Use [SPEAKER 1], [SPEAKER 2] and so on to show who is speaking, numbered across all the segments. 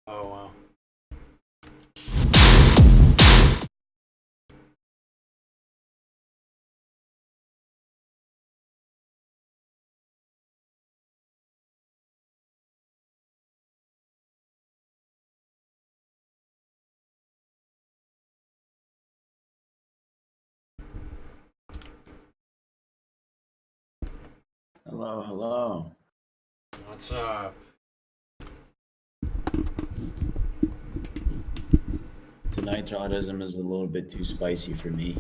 [SPEAKER 1] Oh wow.
[SPEAKER 2] Hello, hello.
[SPEAKER 1] What's up?
[SPEAKER 2] Tonight's autism is a little bit too spicy for me.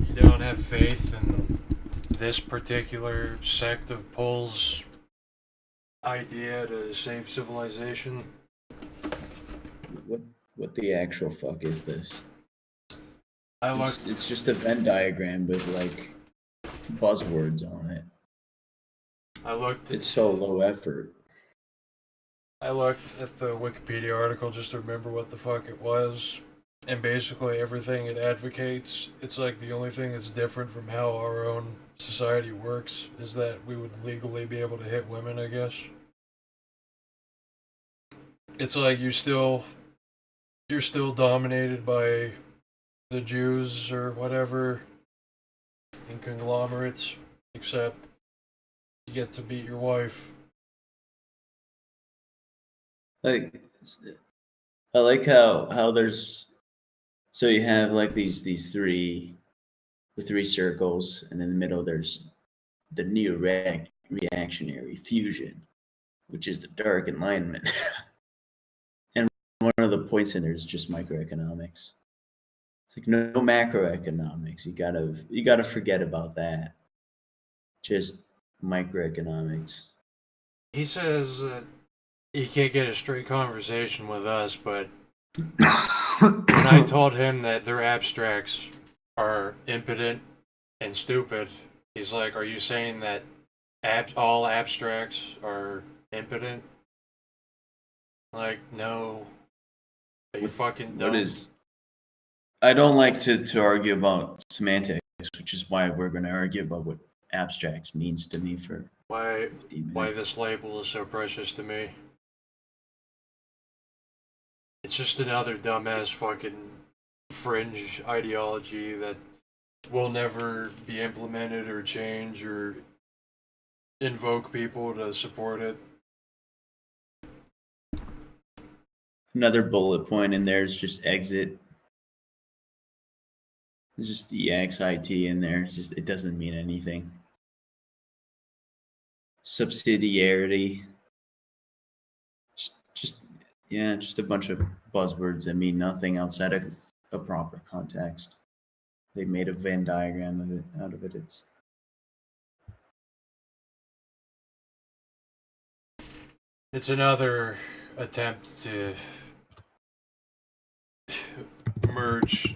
[SPEAKER 1] You don't have faith in this particular sect of Pole's idea to save civilization?
[SPEAKER 2] What what the actual fuck is this?
[SPEAKER 1] I
[SPEAKER 2] It's
[SPEAKER 1] looked
[SPEAKER 2] it's just a Venn diagram with like buzzwords on it.
[SPEAKER 1] I looked
[SPEAKER 2] It's so low effort.
[SPEAKER 1] I looked at the Wikipedia article just to remember what the fuck it was. And basically everything it advocates, it's like the only thing that's different from how our own society works is that we would legally be able to hit women, I guess. It's like you're still dominated by the Jews or whatever in conglomerates, except you get to beat your wife.
[SPEAKER 2] Like I like how there's so you have like these three circles, and in the middle there's the neo reactionary fusion, which is the dark enlightenment. And one of the points in there is just microeconomics. It's like no macroeconomics. You gotta forget about that. Just microeconomics.
[SPEAKER 1] He says that he can't get a straight conversation with us, but when I told him that their abstracts are impotent and stupid, he's like, "Are you saying that all abstracts are impotent?" Like, no. Are you
[SPEAKER 2] what
[SPEAKER 1] fucking
[SPEAKER 2] what
[SPEAKER 1] dumb?
[SPEAKER 2] is? I don't like to argue about semantics, which is why we're going to argue about what abstracts means to me for
[SPEAKER 1] Why
[SPEAKER 2] 15
[SPEAKER 1] why
[SPEAKER 2] minutes.
[SPEAKER 1] this label is so precious to me? It's just another dumbass fucking fringe ideology that will never be implemented or change or invoke people to support it.
[SPEAKER 2] Another bullet point in there is just exit. There's just exit in there. It doesn't mean anything. Subsidiarity. Just yeah, just a bunch of buzzwords that mean nothing outside of a proper context. They made a Venn diagram of it out of it. It's
[SPEAKER 1] It's another attempt to merge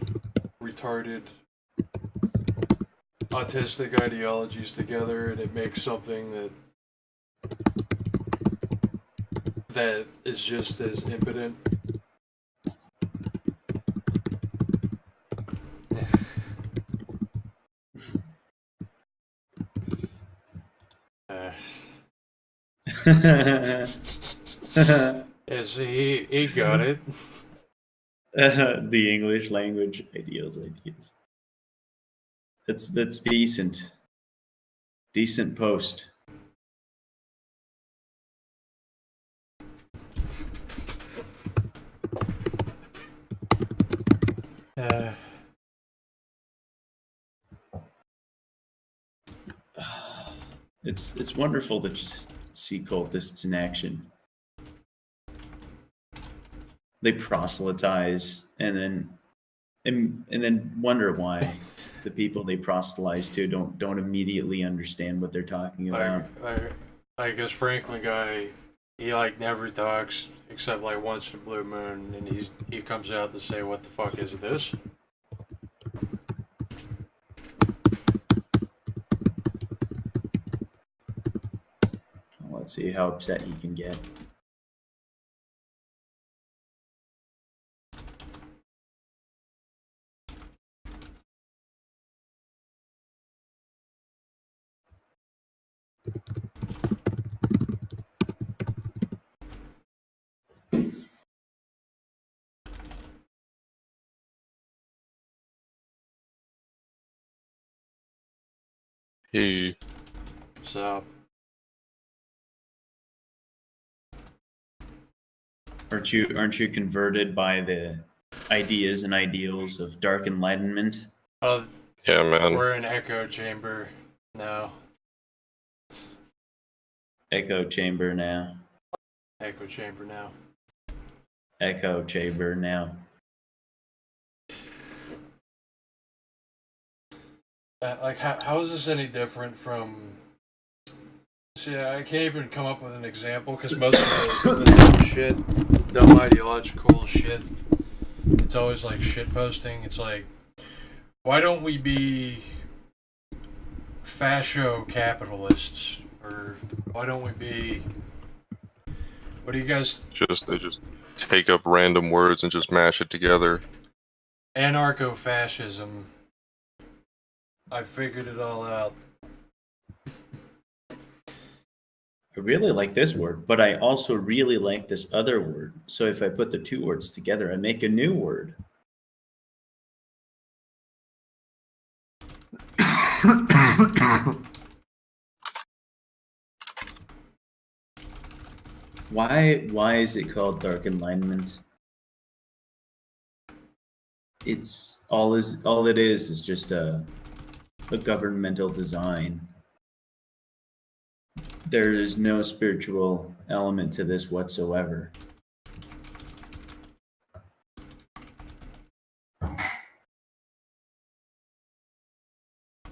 [SPEAKER 1] retarded autistic ideologies together and it makes something that is just as impotent. Uh, yeah, see, he got it.
[SPEAKER 2] the English language ideas. That's decent. Decent post.
[SPEAKER 1] Uh,
[SPEAKER 2] It's wonderful to just see cultists in action. They proselytize and then wonder why the people they proselytize to don't immediately understand what they're talking
[SPEAKER 1] like,
[SPEAKER 2] about.
[SPEAKER 1] like, like this Franklin guy, he like never talks except like once in a blue moon, and he comes out to say, "What the fuck is this?"
[SPEAKER 2] Let's see how upset he can get.
[SPEAKER 3] Hey.
[SPEAKER 1] So,
[SPEAKER 2] Aren't you converted by the ideas and ideals of dark enlightenment?
[SPEAKER 1] uh,
[SPEAKER 3] Yeah, man.
[SPEAKER 1] we're in echo chamber now.
[SPEAKER 2] Echo chamber now.
[SPEAKER 1] Echo chamber now.
[SPEAKER 2] Echo chamber now.
[SPEAKER 1] Like, how is this any different from? See, I can't even come up with an example because most of the dumb shit, dumb ideological shit, it's always like shit posting. It's like, why don't we be fascio capitalists? Or why don't we be. What do you guys.
[SPEAKER 3] They just take up random words and just mash it together.
[SPEAKER 1] Anarcho fascism. I figured it all out.
[SPEAKER 2] I really like this word, but I also really like this other word. So if I put the two words together, I make a new word. Why is it called dark enlightenment? It's all it is just a governmental design. There is no spiritual element to this whatsoever.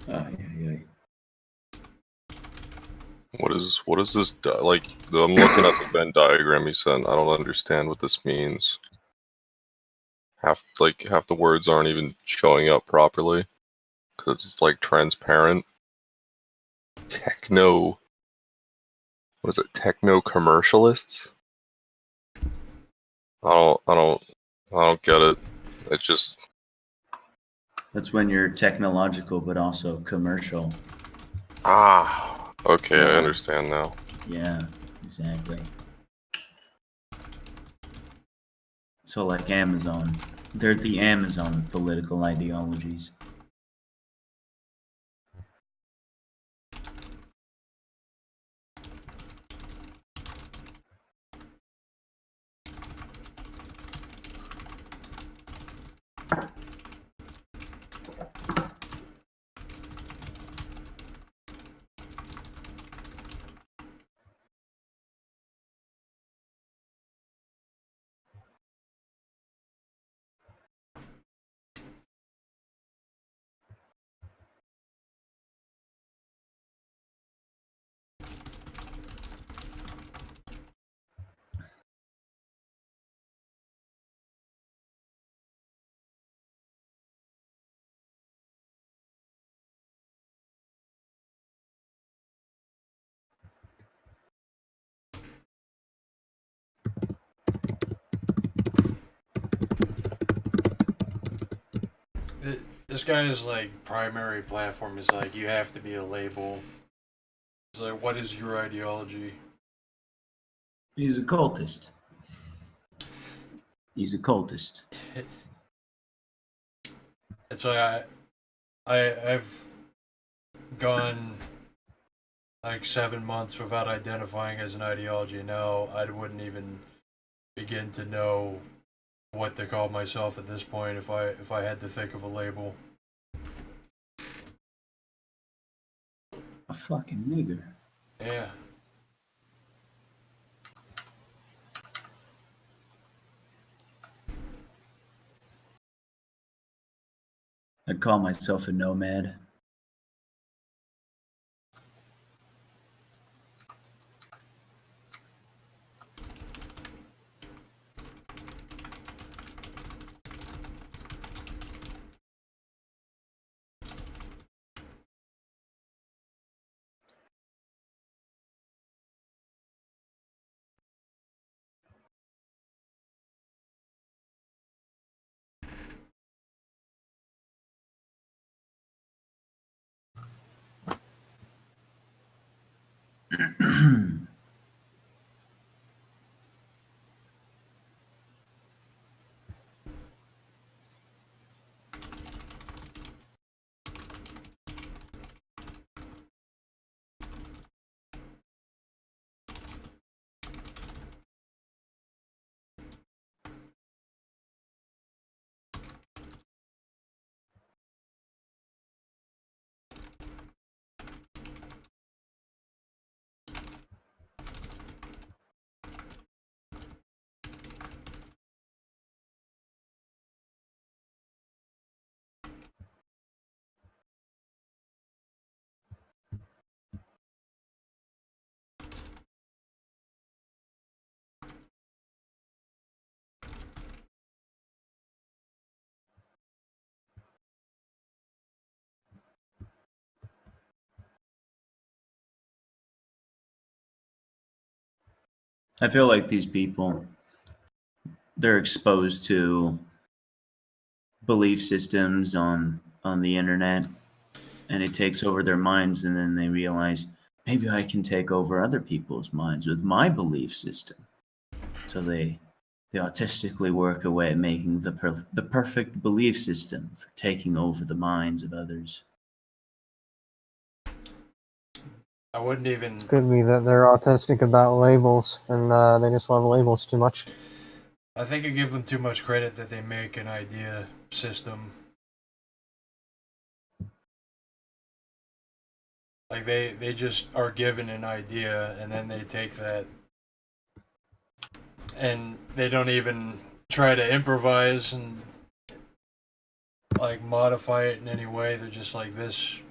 [SPEAKER 2] Yeah.
[SPEAKER 3] What is this like? I'm looking at the Venn diagram you sent. I don't understand what this means. Half the words aren't even showing up properly because it's like transparent. Techno. What is it? Techno commercialists? I don't get it. It just
[SPEAKER 2] That's when you're technological, but also commercial.
[SPEAKER 3] okay. I
[SPEAKER 2] Yeah.
[SPEAKER 3] understand now.
[SPEAKER 2] Yeah, exactly. So like Amazon, they're the Amazon of political ideologies.
[SPEAKER 1] This guy's like primary platform is like you have to be a label. It's like, what is your ideology?
[SPEAKER 2] He's a cultist. He's a cultist.
[SPEAKER 1] It's like I've gone like 7 months without identifying as an ideology. Now I wouldn't even begin to know what to call myself at this point if I had to think of a label.
[SPEAKER 2] A fucking nigger.
[SPEAKER 1] Yeah.
[SPEAKER 2] I'd call myself a nomad. I feel like these people, they're exposed to belief systems on the internet, and it takes over their minds, and then they realize maybe I can take over other people's minds with my belief system. So they autistically work away at making the perfect belief system for taking over the minds of others.
[SPEAKER 1] I wouldn't even.
[SPEAKER 4] Could be that they're autistic about labels and they just love labels too much.
[SPEAKER 1] I think I give them too much credit that they make an idea system. Like they just are given an idea and then they take that and they don't even try to improvise and like modify it in any way. They're just like this.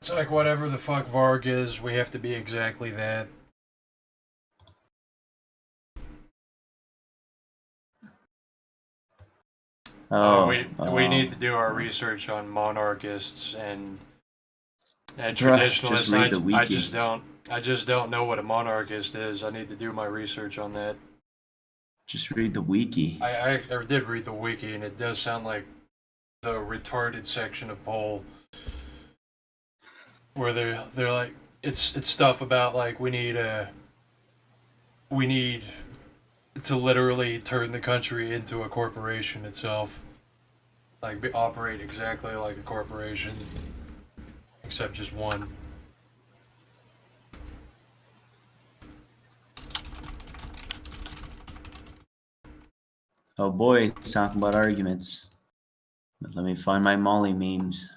[SPEAKER 1] It's like whatever the fuck Varg is, we have to be exactly that. We need to do our research on monarchists and traditionalists.
[SPEAKER 2] Just read the wiki.
[SPEAKER 1] I just don't know what a monarchist is. I need to do my research on that.
[SPEAKER 2] Just read the wiki.
[SPEAKER 1] I did read the wiki, and it does sound like the retarded section of Poll, where they're like it's stuff about like we need to literally turn the country into a corporation itself, like operate exactly like a corporation, except just one.
[SPEAKER 2] Oh boy, he's talking about arguments. But let me find my Molly memes.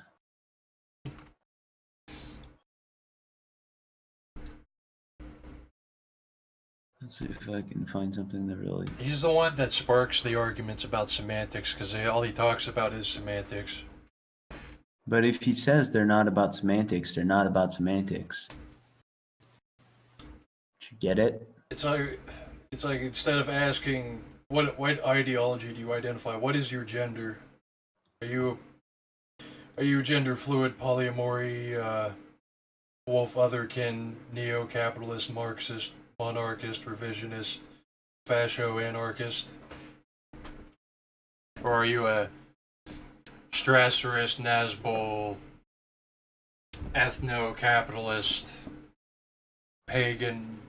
[SPEAKER 2] Let's see if I can find something that really...
[SPEAKER 1] He's the one that sparks the arguments about semantics, because all he talks about is semantics.
[SPEAKER 2] But if he says they're not about semantics, they're not about semantics. Did you get it?
[SPEAKER 1] It's like instead of asking what ideology do you identify, what is your gender? Are you gender fluid, polyamory, wolf, otherkin, neo-capitalist, Marxist, monarchist, revisionist, fascio-anarchist? Or are you a Strasserist, Nazbol, ethno-capitalist, pagan,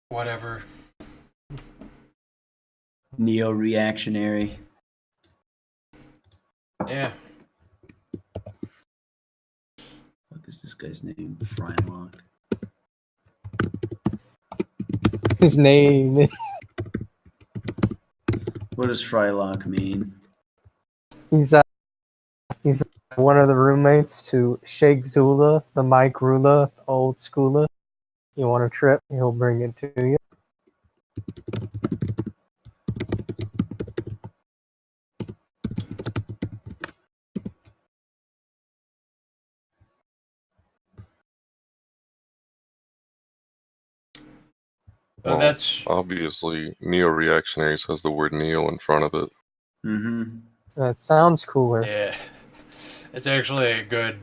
[SPEAKER 1] whatever?
[SPEAKER 2] Neo-reactionary.
[SPEAKER 1] Yeah.
[SPEAKER 2] What is this guy's name? Frylock.
[SPEAKER 4] His name.
[SPEAKER 2] What does Frylock mean?
[SPEAKER 4] He's one of the roommates to Sheikh Zula, the Mike Rula, old schooler. You want a trip? He'll bring it to you.
[SPEAKER 3] Well,
[SPEAKER 1] That's
[SPEAKER 3] obviously neo-reactionaries has the word neo in front of it.
[SPEAKER 2] Mm-hmm.
[SPEAKER 4] That sounds cooler.
[SPEAKER 1] yeah. It's actually a good.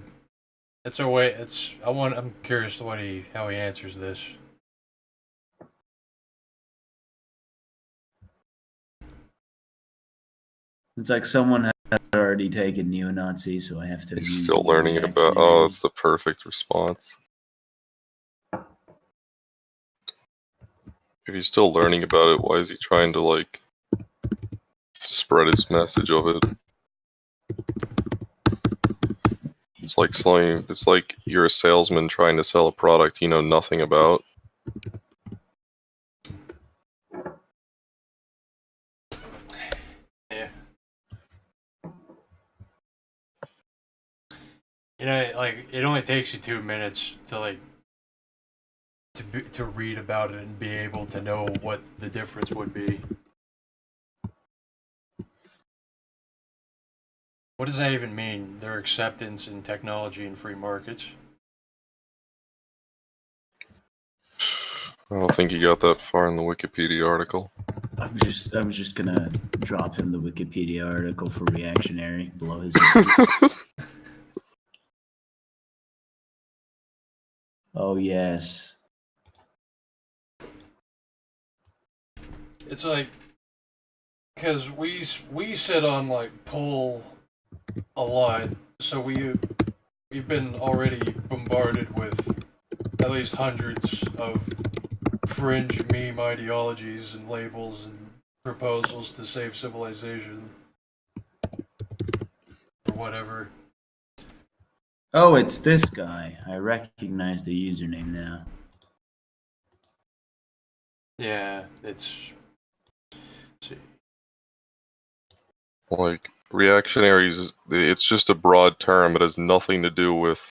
[SPEAKER 1] It's a way. It's. I'm curious to how he answers this.
[SPEAKER 2] It's like someone had already taken neo-Nazi, so I have to.
[SPEAKER 3] He's
[SPEAKER 2] use
[SPEAKER 3] still learning about. Oh, it's the perfect response. If he's still learning about it, why is he trying to like spread his message of it? It's like selling. It's like you're a salesman trying to sell a product you know nothing about.
[SPEAKER 1] Yeah. You know, like it only takes you 2 minutes to to read about it and be able to know what the difference would be. What does that even mean? Their acceptance in technology and free markets?
[SPEAKER 3] I don't think you got that far in the Wikipedia article.
[SPEAKER 2] I was just gonna drop him the Wikipedia article for reactionary below his. Oh yes.
[SPEAKER 1] It's like, because we sit on like pull a lot, so we've been already bombarded with at least hundreds of fringe meme ideologies and labels and proposals to save civilization or whatever.
[SPEAKER 2] Oh, it's this guy. I recognize the username now.
[SPEAKER 1] Yeah, it's. See.
[SPEAKER 3] Like reactionaries, it's just a broad term. It has nothing to do with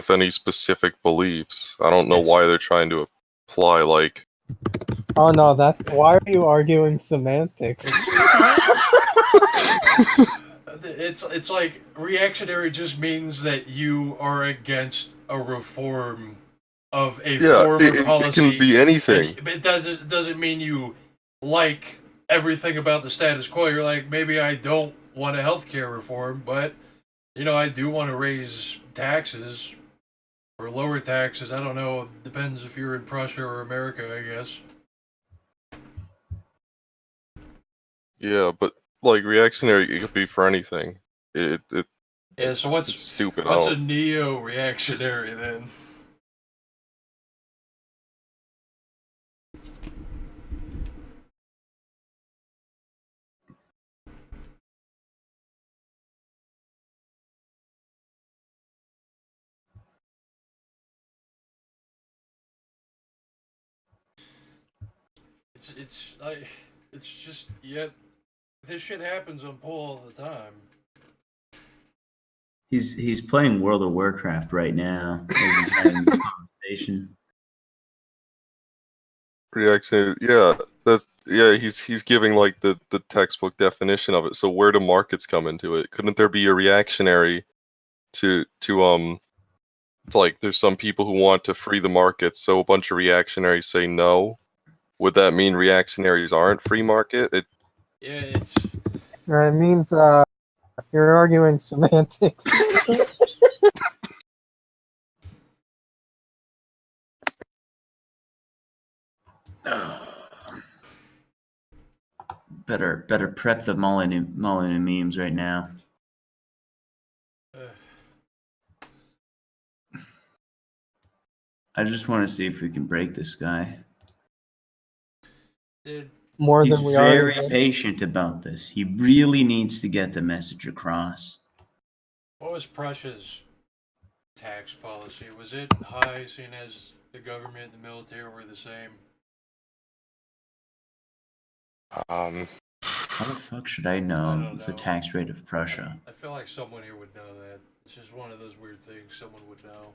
[SPEAKER 3] any specific beliefs. I don't know why they're trying to apply like.
[SPEAKER 4] Oh no, why are you arguing semantics?
[SPEAKER 1] It's like reactionary just means that you are against a reform of a former policy.
[SPEAKER 3] It can be anything.
[SPEAKER 1] But it doesn't mean you like everything about the status quo. You're like, maybe I don't want a healthcare reform, but I do want to raise taxes or lower taxes. I don't know. It depends if you're in Prussia or America, I guess.
[SPEAKER 3] Yeah, but like reactionary, it could be for anything.
[SPEAKER 1] Yeah. So what's
[SPEAKER 3] it's stupid?
[SPEAKER 1] What's a neo-reactionary then? It's just this shit happens on poll all the time.
[SPEAKER 2] He's playing World of Warcraft right now. As he's having the conversation.
[SPEAKER 3] Reactionary, he's giving like the textbook definition of it. So where do markets come into it? Couldn't there be a reactionary to like there's some people who want to free the markets, so a bunch of reactionaries say no. Would that mean reactionaries aren't free market?
[SPEAKER 1] It
[SPEAKER 4] means you're arguing semantics.
[SPEAKER 2] Better prep the Mullen memes right now. I just want to see if we can break this guy.
[SPEAKER 4] More
[SPEAKER 2] He's
[SPEAKER 4] than we
[SPEAKER 2] very
[SPEAKER 4] already
[SPEAKER 2] patient about this. He really needs to get the message across.
[SPEAKER 1] What was Prussia's tax policy? Was it high, seeing as the government and the military were the same?
[SPEAKER 2] How the fuck should I know the tax rate of Prussia?
[SPEAKER 1] I feel like someone here would know that. It's just one of those weird things someone would know.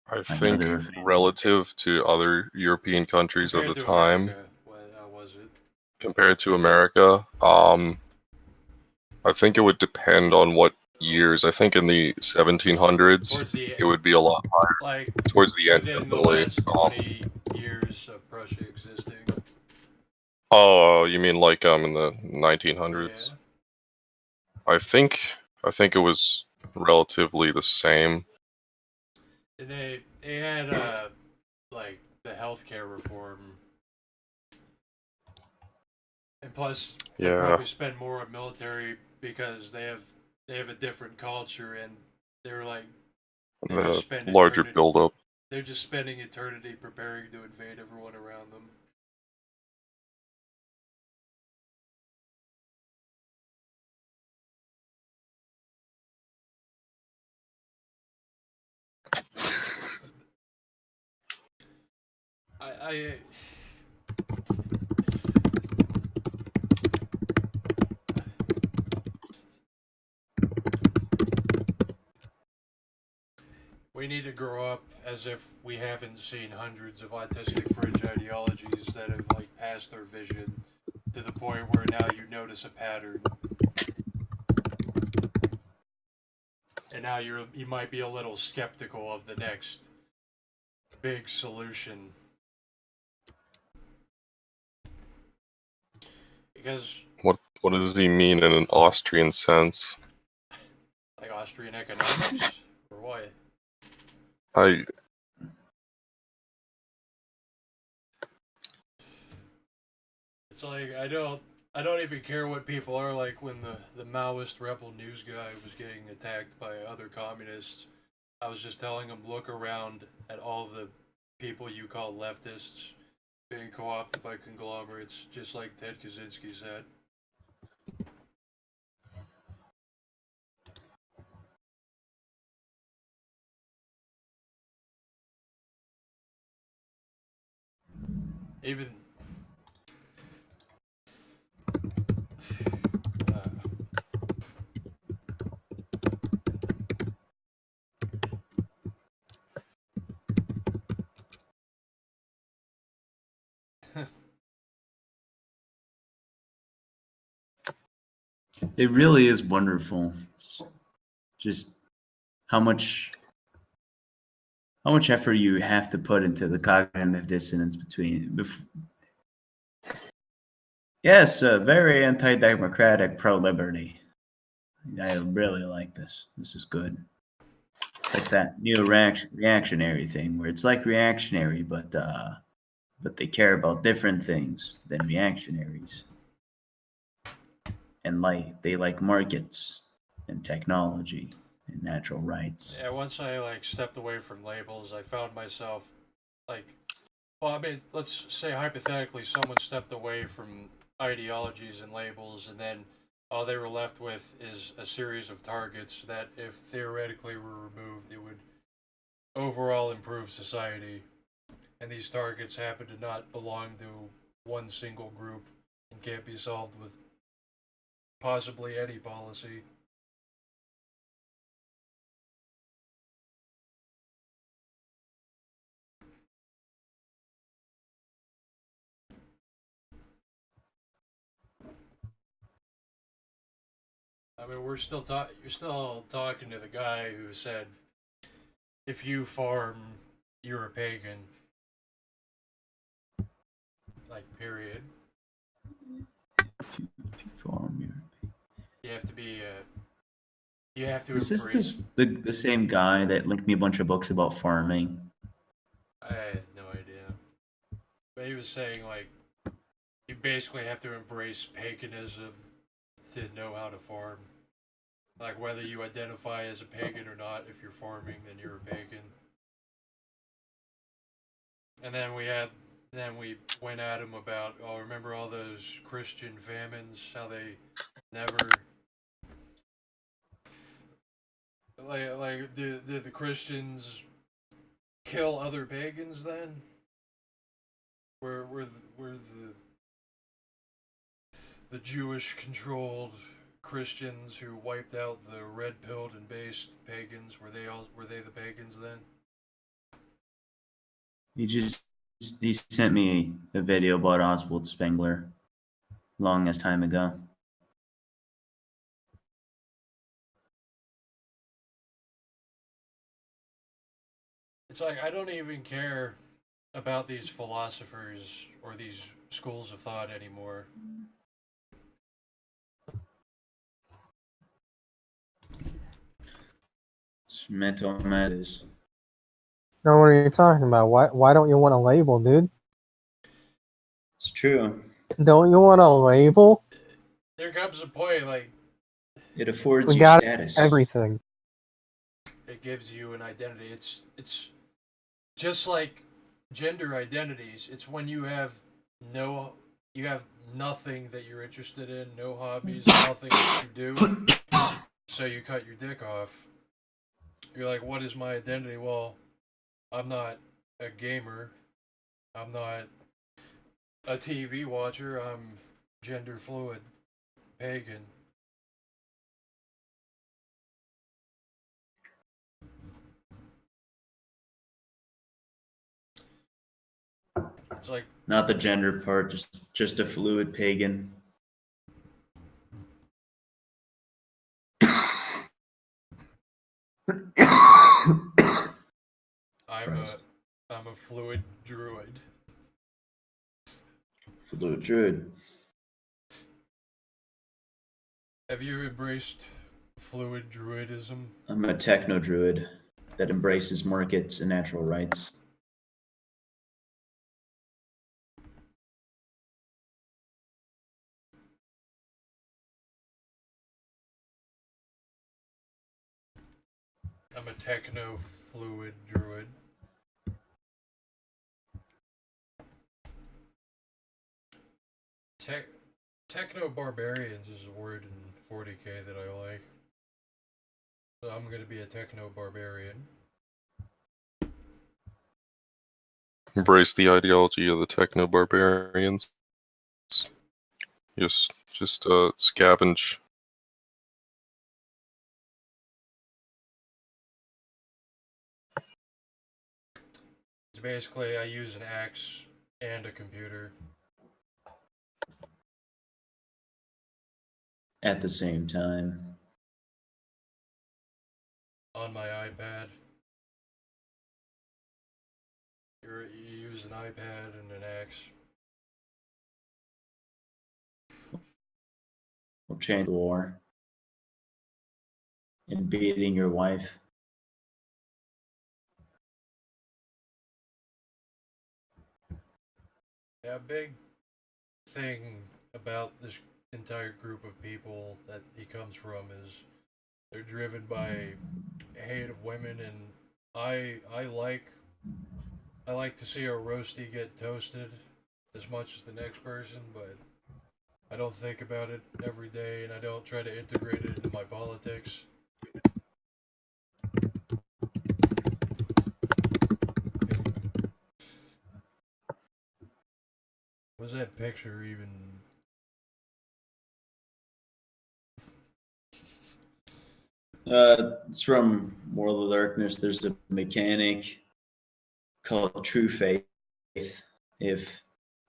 [SPEAKER 3] I think relative to other European countries of the time,
[SPEAKER 1] how was it?
[SPEAKER 3] Compared to America, I think it would depend on what years. I think in the 1700s, it would be a lot higher.
[SPEAKER 1] Like
[SPEAKER 3] towards the end,
[SPEAKER 1] within the
[SPEAKER 3] definitely.
[SPEAKER 1] last 20 years of Prussia existing.
[SPEAKER 3] Oh, you mean like in the 1900s?
[SPEAKER 1] Yeah.
[SPEAKER 3] I think it was relatively the same.
[SPEAKER 1] And they had like the healthcare reform, and plus they probably spend more on military because they have a different culture, and they're like
[SPEAKER 3] larger buildup.
[SPEAKER 1] They're just spending eternity preparing to invade everyone around them. I We need to grow up as if we haven't seen hundreds of autistic fringe ideologies that have like passed our vision to the point where now you notice a pattern. And now you might be a little skeptical of the next big solution. Because
[SPEAKER 3] what does he mean in an Austrian sense?
[SPEAKER 1] Like Austrian economics? Or what? It's like I don't even care what people are like. When the Maoist rebel news guy was getting attacked by other communists, I was just telling him, look around at all the people you call leftists being co-opted by conglomerates, just like Ted Kaczynski said. Even
[SPEAKER 2] It really is wonderful. It's just how much effort you have to put into the cognitive dissonance between. Yes, very anti-democratic, pro-liberty. I really like this. This is good. It's like that new reactionary thing where it's like reactionary, but they care about different things than reactionaries, and they like markets and technology and natural rights.
[SPEAKER 1] yeah, once I like stepped away from labels, I found myself like, well, I mean, let's say hypothetically, someone stepped away from ideologies and labels, and then all they were left with is a series of targets that, if theoretically were removed, it would overall improve society. And these targets happen to not belong to one single group and can't be solved with possibly any policy. I mean, you're still talking to the guy who said, if you farm, you're a pagan. Like, period.
[SPEAKER 2] If you farm your...
[SPEAKER 1] You have to be, you have to
[SPEAKER 2] Is this
[SPEAKER 1] embrace.
[SPEAKER 2] the same guy that linked me a bunch of books about farming?
[SPEAKER 1] I have no idea. But he was saying, like, you basically have to embrace paganism to know how to farm. Like, whether you identify as a pagan or not, if you're farming, then you're a pagan. And then we went at him about, oh, remember all those Christian famines? How they never, did the Christians kill other pagans then? Were the Jewish controlled Christians who wiped out the red pilled and based pagans, were they the pagans then?
[SPEAKER 2] He sent me a video about Oswald Spengler longest time ago.
[SPEAKER 1] It's like, I don't even care about these philosophers or these schools of thought anymore.
[SPEAKER 2] It's mental matters.
[SPEAKER 4] No, what are you talking about? Why don't you want a label, dude?
[SPEAKER 2] It's true.
[SPEAKER 4] Don't you want a label?
[SPEAKER 1] There comes a point, like,
[SPEAKER 2] It affords
[SPEAKER 4] We
[SPEAKER 2] you
[SPEAKER 4] got
[SPEAKER 2] status.
[SPEAKER 4] everything.
[SPEAKER 1] it gives you an identity. It's just like gender identities. It's when you have nothing that you're interested in, no hobbies, nothing that you do, so you cut your dick off. You're like, what is my identity? Well, I'm not a gamer. I'm not a TV watcher. I'm gender fluid, pagan. It's like,
[SPEAKER 2] Not the gender part, just a fluid pagan.
[SPEAKER 1] I'm a fluid druid.
[SPEAKER 2] Fluid druid.
[SPEAKER 1] Have you embraced fluid druidism?
[SPEAKER 2] I'm a techno druid that embraces markets and natural rights.
[SPEAKER 1] I'm a techno fluid druid. Techno barbarians is a word in 40k that I like. So I'm gonna be a techno barbarian.
[SPEAKER 3] Embrace the ideology of the techno barbarians. Just scavenge.
[SPEAKER 1] It's basically I use an axe and a computer.
[SPEAKER 2] At the same time.
[SPEAKER 1] On my iPad. You use an iPad and an axe.
[SPEAKER 2] We'll change the war. And beating your wife.
[SPEAKER 1] Yeah, a big thing about this entire group of people that he comes from is they're driven by hate of women, and I like to see a roasty get toasted as much as the next person, but I don't think about it every day, and I don't try to integrate it into my politics. Was that picture even?
[SPEAKER 2] It's from World of Darkness. There's a mechanic called true faith. If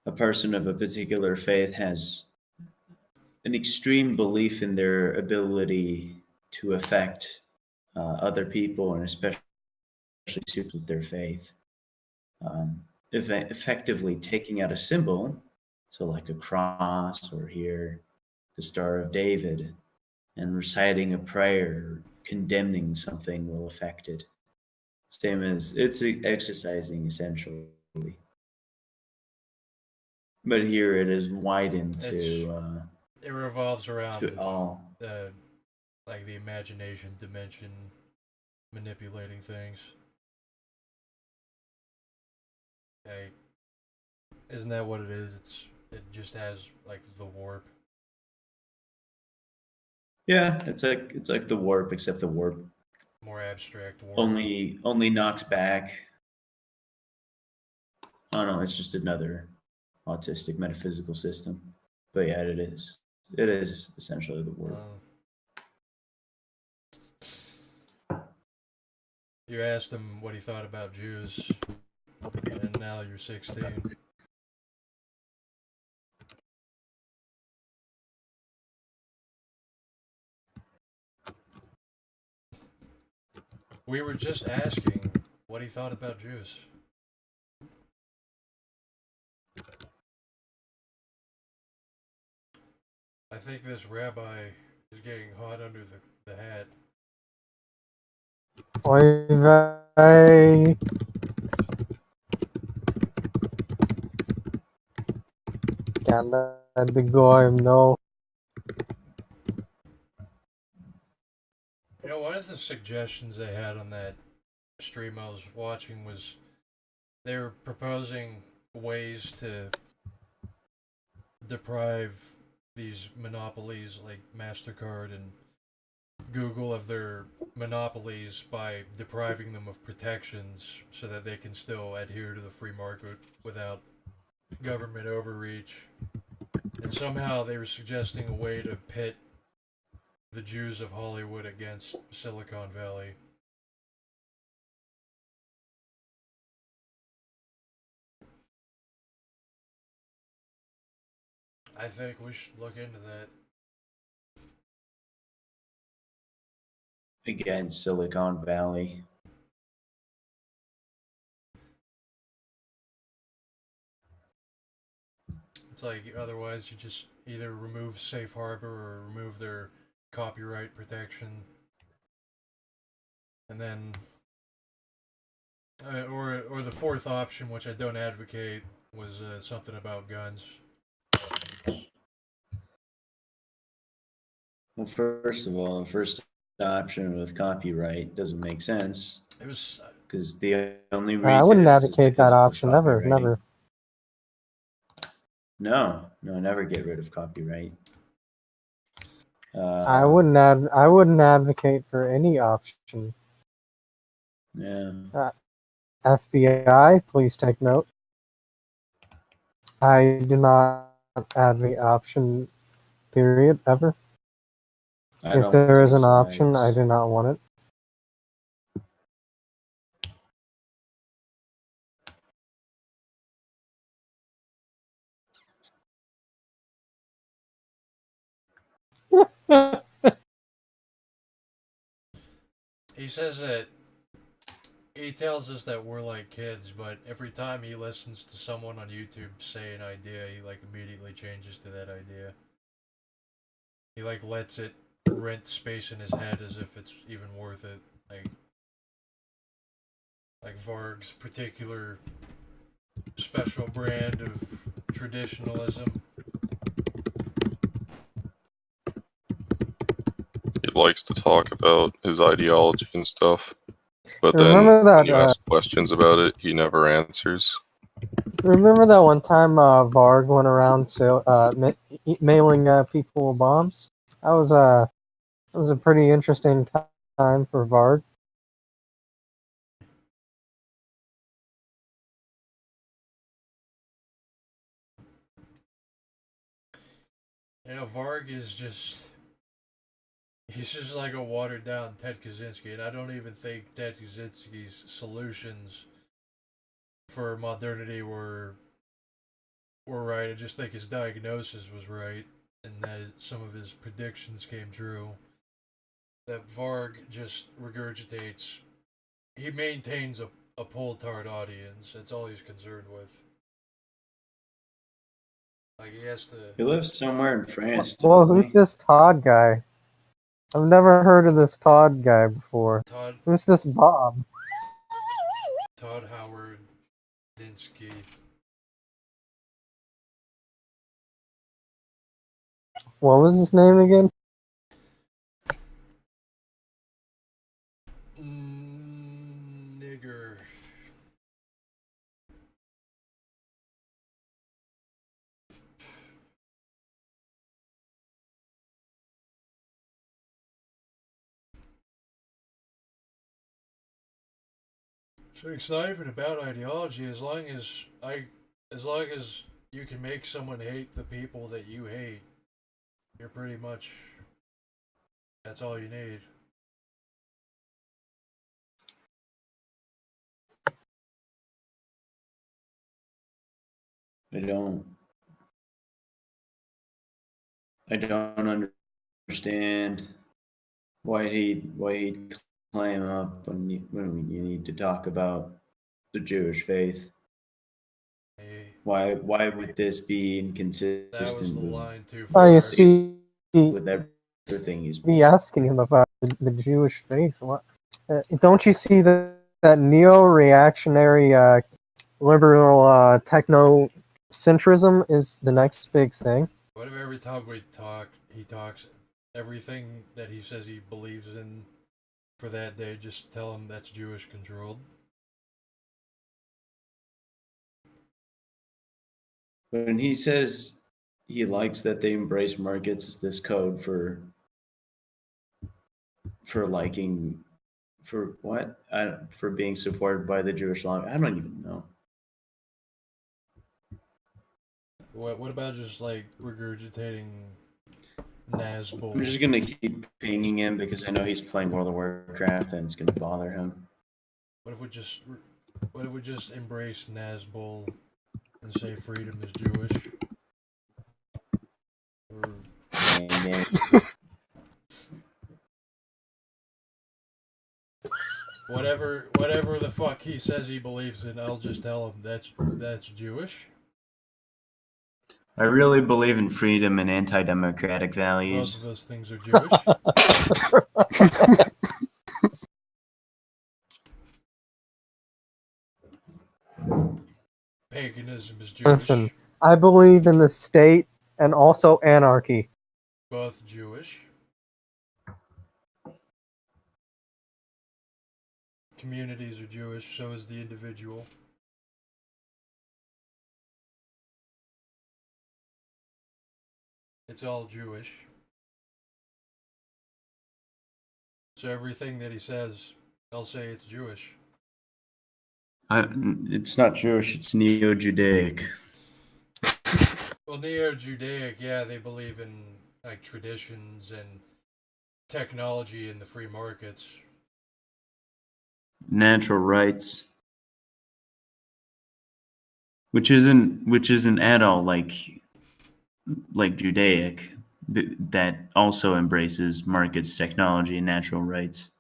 [SPEAKER 2] a person of a particular faith has an extreme belief in their ability to affect other people, and especially with their faith, effectively taking out a symbol, so like a cross or here, the Star of David, and reciting a prayer condemning something will affect it. Same as it's exercising essentially. But here it is widened to
[SPEAKER 1] It revolves around
[SPEAKER 2] all.
[SPEAKER 1] Like the imagination dimension, manipulating things. Like, isn't that what it is? It just has like the warp.
[SPEAKER 2] Yeah, it's like the warp, except the warp
[SPEAKER 1] More abstract warp.
[SPEAKER 2] only knocks back. Oh no, it's just another autistic metaphysical system. But yeah, it is. It is essentially the warp.
[SPEAKER 1] You asked him what he thought about Jews, and now you're 16. We were just asking what he thought about Jews. I think this rabbi is getting hot under the hat.
[SPEAKER 4] Oy vey. Can't let the goyim know.
[SPEAKER 1] You know, one of the suggestions they had on that stream I was watching was they were proposing ways to deprive these monopolies like MasterCard and Google of their monopolies by depriving them of protections so that they can still adhere to the free market without government overreach. And somehow they were suggesting a way to pit the Jews of Hollywood against Silicon Valley. I think we should look into that.
[SPEAKER 2] Again, Silicon Valley.
[SPEAKER 1] It's like otherwise you just either remove safe harbor or remove their copyright protection, and then or the fourth option, which I don't advocate, was something about guns.
[SPEAKER 2] Well, first of all, the first option with copyright doesn't make sense
[SPEAKER 1] It was.
[SPEAKER 2] because the only reason
[SPEAKER 4] I wouldn't
[SPEAKER 2] is
[SPEAKER 4] advocate
[SPEAKER 2] because
[SPEAKER 4] that
[SPEAKER 2] of
[SPEAKER 4] option. Never,
[SPEAKER 2] copywriting.
[SPEAKER 4] never.
[SPEAKER 2] No, never get rid of copyright.
[SPEAKER 4] I wouldn't advocate for any option.
[SPEAKER 2] Yeah.
[SPEAKER 4] FBI, please take note. I do not advocate option. Period. Ever.
[SPEAKER 2] I
[SPEAKER 4] If
[SPEAKER 2] don't
[SPEAKER 4] there is
[SPEAKER 2] take
[SPEAKER 4] an option, I
[SPEAKER 2] sides.
[SPEAKER 4] do not want it.
[SPEAKER 1] He says that he tells us that we're like kids, but every time he listens to someone on YouTube say an idea, he like immediately changes to that idea. He like lets it rent space in his head as if it's even worth it. Like Varg's particular special brand of traditionalism.
[SPEAKER 3] He likes to talk about his ideology and stuff, but then
[SPEAKER 4] Remember that?
[SPEAKER 3] when you ask questions about it, he never answers.
[SPEAKER 4] Remember that one time Varg went around mailing people bombs? That was a pretty interesting time for Varg.
[SPEAKER 1] You know, Varg is just. He's just like a watered down Ted Kaczynski, and I don't even think Ted Kaczynski's solutions for modernity were right. I just think his diagnosis was right, and that some of his predictions came true. That Varg just regurgitates. He maintains a pull-tard audience. That's all he's concerned with. Like he has to.
[SPEAKER 2] He lives somewhere in France.
[SPEAKER 4] Well,
[SPEAKER 2] doesn't
[SPEAKER 4] who's
[SPEAKER 2] he?
[SPEAKER 4] this Todd guy? I've never heard of this Todd guy before.
[SPEAKER 1] Todd
[SPEAKER 4] Who's this Bob?
[SPEAKER 1] Howard Dinsky.
[SPEAKER 4] What was his name again?
[SPEAKER 1] Nigger. So it's not even about ideology. As long as you can make someone hate the people that you hate, you're pretty much. That's all you need.
[SPEAKER 2] I don't understand why he'd climb up when you need to talk about the Jewish faith.
[SPEAKER 1] Hey,
[SPEAKER 2] Why would this be
[SPEAKER 1] that was
[SPEAKER 2] inconsistent
[SPEAKER 1] the
[SPEAKER 2] with,
[SPEAKER 1] line too
[SPEAKER 4] Oh,
[SPEAKER 1] far.
[SPEAKER 4] you see,
[SPEAKER 2] with everything he's
[SPEAKER 4] be asking him about the Jewish faith. What? Don't you see that neo-reactionary liberal techno-centrism is the next big thing?
[SPEAKER 1] What if every time he talks everything that he says he believes in for that day, just tell him that's Jewish controlled?
[SPEAKER 2] when he says he likes that they embrace markets as this code for liking for what for being supported by the Jewish law. I don't even know.
[SPEAKER 1] What about just like regurgitating Nazgul?
[SPEAKER 2] I'm just gonna keep pinging him because I know he's playing World of Warcraft and it's gonna bother him.
[SPEAKER 1] What if we just embrace Nazgul and say freedom is Jewish? Or
[SPEAKER 2] And
[SPEAKER 1] whatever the fuck he says he believes in, I'll just tell him that's Jewish.
[SPEAKER 2] I really believe in freedom and anti-democratic
[SPEAKER 1] Both
[SPEAKER 2] values.
[SPEAKER 1] of those things are Jewish. Paganism is Jewish.
[SPEAKER 4] Listen, I believe in the state and also anarchy.
[SPEAKER 1] Both Jewish. communities are Jewish, so is the individual. It's all Jewish. So everything that he says, I'll say it's Jewish.
[SPEAKER 2] It's not Jewish. It's Neo-Judaic.
[SPEAKER 1] Well, Neo-Judaic, yeah, they believe in like traditions and technology and the free markets.
[SPEAKER 2] Natural rights, which isn't at all like Judaic, that also embraces markets, technology, and natural rights.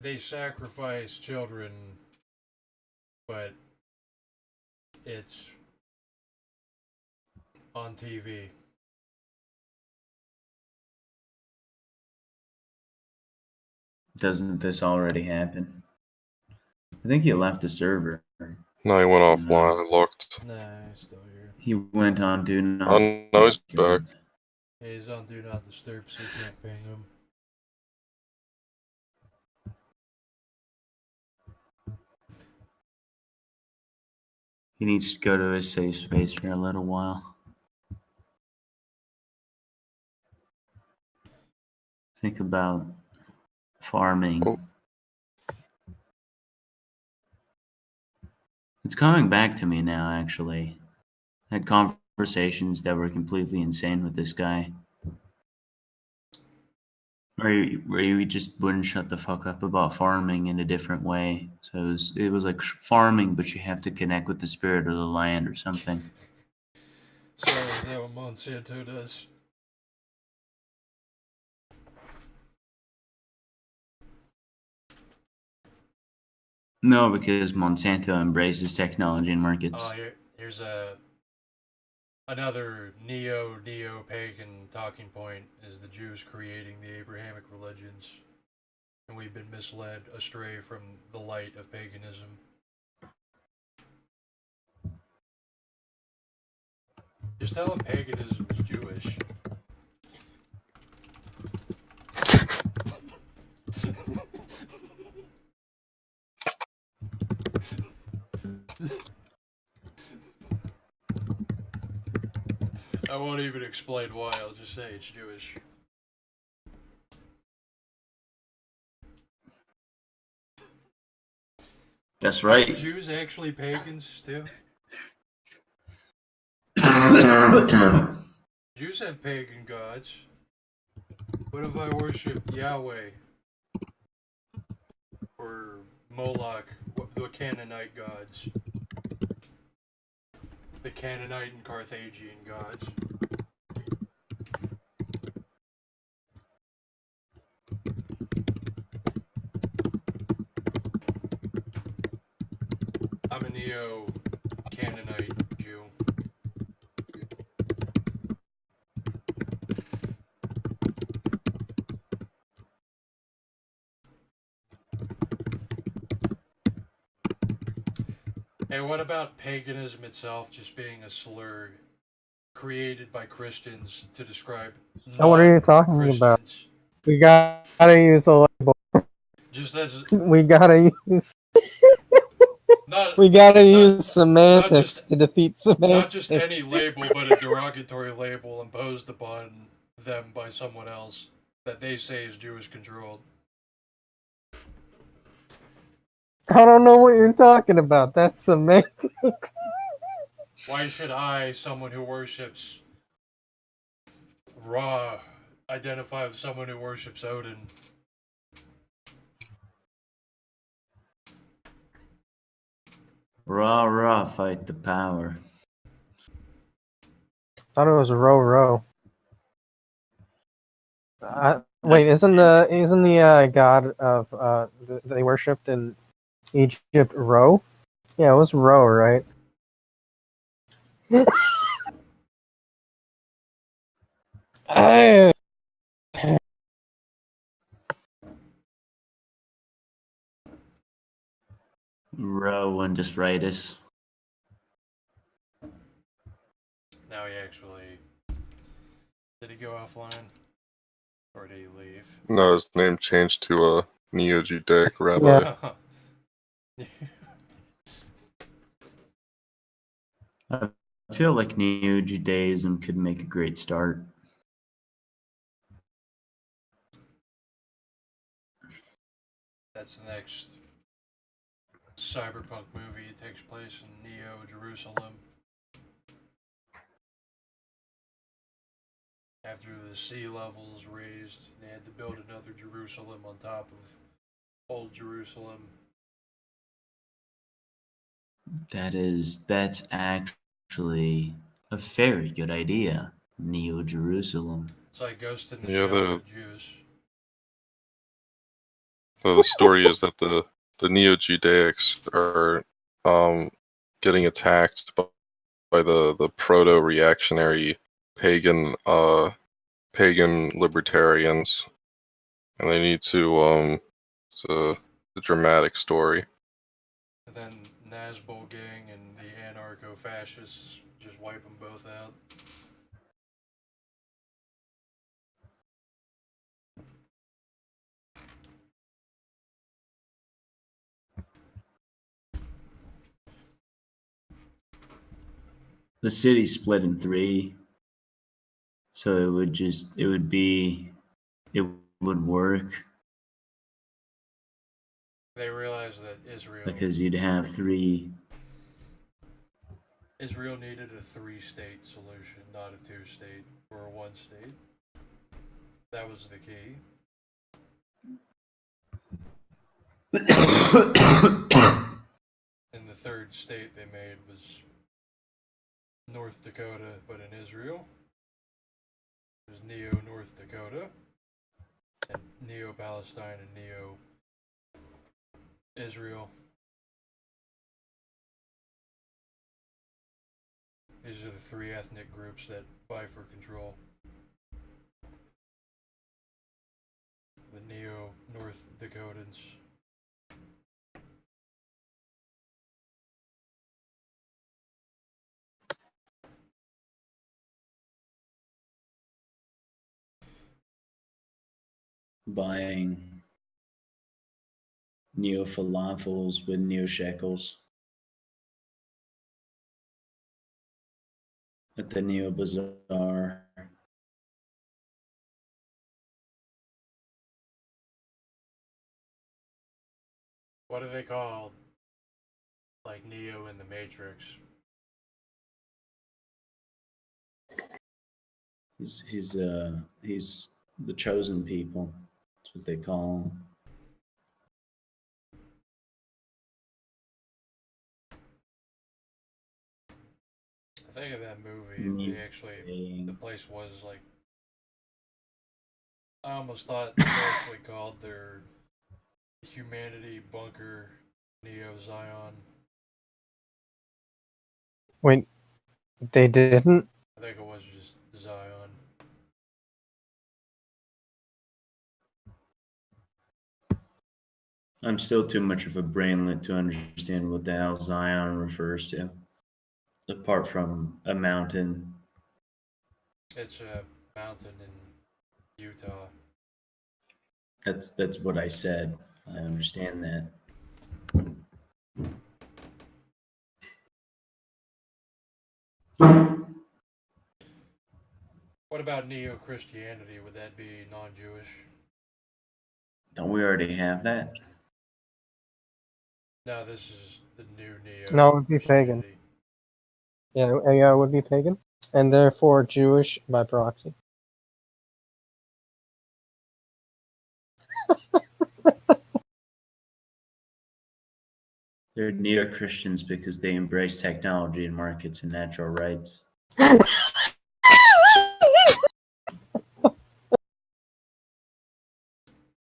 [SPEAKER 1] They sacrifice children, but it's on TV.
[SPEAKER 2] Doesn't this already happen? I think he left the server.
[SPEAKER 3] No, he went offline. I looked.
[SPEAKER 1] Nah, he's still here.
[SPEAKER 2] He went on Do Not
[SPEAKER 3] Oh, no, he's
[SPEAKER 2] Disturb.
[SPEAKER 3] back.
[SPEAKER 1] He's on Do Not Disturb, so you can't ping him.
[SPEAKER 2] He needs to go to his safe space for a little while. Think about farming.
[SPEAKER 3] Oh.
[SPEAKER 2] It's coming back to me now, actually. I had conversations that were completely insane with this guy. Where you just wouldn't shut the fuck up about farming in a different way. So it was like farming, but you have to connect with the spirit of the land or something.
[SPEAKER 1] So is that what Monsanto does?
[SPEAKER 2] No, because Monsanto embraces technology and markets.
[SPEAKER 1] Oh, here's another neo-pagan talking point is the Jews creating the Abrahamic religions, and we've been misled astray from the light of paganism. Just tell them paganism is Jewish. I won't even explain why, I'll just say it's Jewish.
[SPEAKER 2] That's
[SPEAKER 1] Are
[SPEAKER 2] right.
[SPEAKER 1] Jews actually pagans too? Jews have pagan gods. What if I worship Yahweh? Or Moloch, the Canaanite gods? The Canaanite and Carthaginian gods. I'm a neo-Canaanite Jew. Hey, what about paganism itself just being a slur created by Christians to describe
[SPEAKER 4] Oh, what are you talking about?
[SPEAKER 1] non-Christians?
[SPEAKER 4] We gotta use a label.
[SPEAKER 1] Just as
[SPEAKER 4] We gotta use.
[SPEAKER 1] not
[SPEAKER 4] We gotta
[SPEAKER 1] not-
[SPEAKER 4] use semantics
[SPEAKER 1] just-
[SPEAKER 4] to defeat semantics.
[SPEAKER 1] not just any label, but a derogatory label imposed upon them by someone else that they say is Jewish controlled.
[SPEAKER 4] I don't know what you're talking about. That's semantics.
[SPEAKER 1] Why should I, someone who worships Ra, identify with someone who worships Odin?
[SPEAKER 2] Rah, rah, fight the power.
[SPEAKER 4] Thought it was row row. Wait, isn't the god of they worshipped in Egypt Ro? Yeah, it was Ro, right? I
[SPEAKER 2] Rowan just write us.
[SPEAKER 1] Now he actually. Did he go offline? Or did he leave?
[SPEAKER 3] No, his name changed to a Neo-Judaic rabbi.
[SPEAKER 4] Yeah.
[SPEAKER 2] I feel like Neo Judaism could make a great start.
[SPEAKER 1] That's the next cyberpunk movie. It takes place in Neo Jerusalem. After the sea levels raised, they had to build another Jerusalem on top of old Jerusalem.
[SPEAKER 2] That's actually a very good idea. Neo Jerusalem.
[SPEAKER 1] It's like Ghost in the
[SPEAKER 3] Yeah,
[SPEAKER 1] Shell with Jews.
[SPEAKER 3] the story is that the Neo-Judaics are getting attacked by the proto-reactionary pagan pagan libertarians, and they need to it's a dramatic story.
[SPEAKER 1] And then Nazbol Gang and the anarcho-fascists just wipe them both out.
[SPEAKER 2] The city's split in three, so it would work
[SPEAKER 1] They realized that Israel
[SPEAKER 2] because you'd have three.
[SPEAKER 1] Israel needed a 3-state solution, not a 2-state or a 1-state. That was the key. And the third state they made was North Dakota, but in Israel. It was Neo North Dakota, and Neo Palestine, and Neo Israel. These are the 3 ethnic groups that vie for control. The Neo North Dakotans.
[SPEAKER 2] Buying Neo falafels with Neo shekels at the Neo Bazaar.
[SPEAKER 1] What do they call, like, Neo in the Matrix?
[SPEAKER 2] He's the chosen people. That's what they call him.
[SPEAKER 1] I think of that movie, they actually, the place was like, I almost thought they actually called their humanity bunker Neo Zion.
[SPEAKER 4] wait. They didn't.
[SPEAKER 1] I think it was just Zion.
[SPEAKER 2] I'm still too much of a brainlet to understand what the hell Zion refers to, apart from a mountain.
[SPEAKER 1] It's a mountain in Utah.
[SPEAKER 2] That's what I said. I understand that.
[SPEAKER 1] What about Neo Christianity? Would that be non-Jewish?
[SPEAKER 2] Don't we already have that?
[SPEAKER 1] No, this is the new Neo.
[SPEAKER 4] No, it would be pagan.
[SPEAKER 1] Christianity.
[SPEAKER 4] Yeah, it would be pagan, and therefore Jewish by proxy.
[SPEAKER 2] They're neo Christians because they embrace technology and markets and natural rights.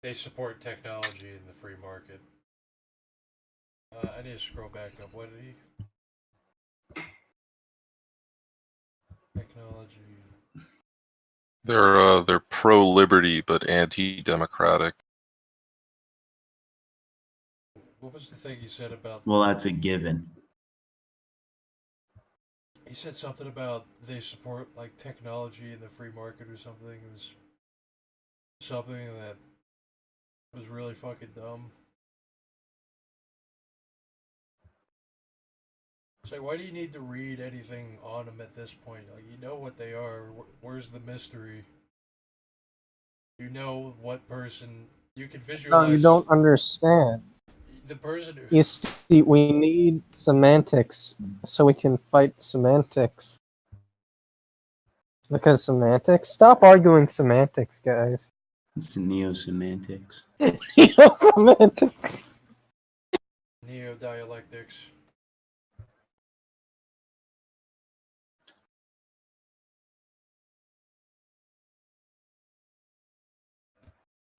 [SPEAKER 1] They support technology in the free market. I need to scroll back up. What did he? Technology.
[SPEAKER 3] They're pro-liberty but anti-democratic.
[SPEAKER 1] What was the thing he said about?
[SPEAKER 2] Well, that's a given.
[SPEAKER 1] He said something about they support like technology and the free market or something. It was something that was really fucking dumb. It's like, why do you need to read anything on them at this point? Like, you know what they are. Where's the mystery? You know what person you can
[SPEAKER 4] No,
[SPEAKER 1] visualize.
[SPEAKER 4] you don't understand.
[SPEAKER 1] The person who.
[SPEAKER 4] You see, we need semantics so we can fight semantics. Because semantics? Stop arguing semantics, guys.
[SPEAKER 2] It's neo-semantics.
[SPEAKER 4] Semantics.
[SPEAKER 1] Neo-dialectics.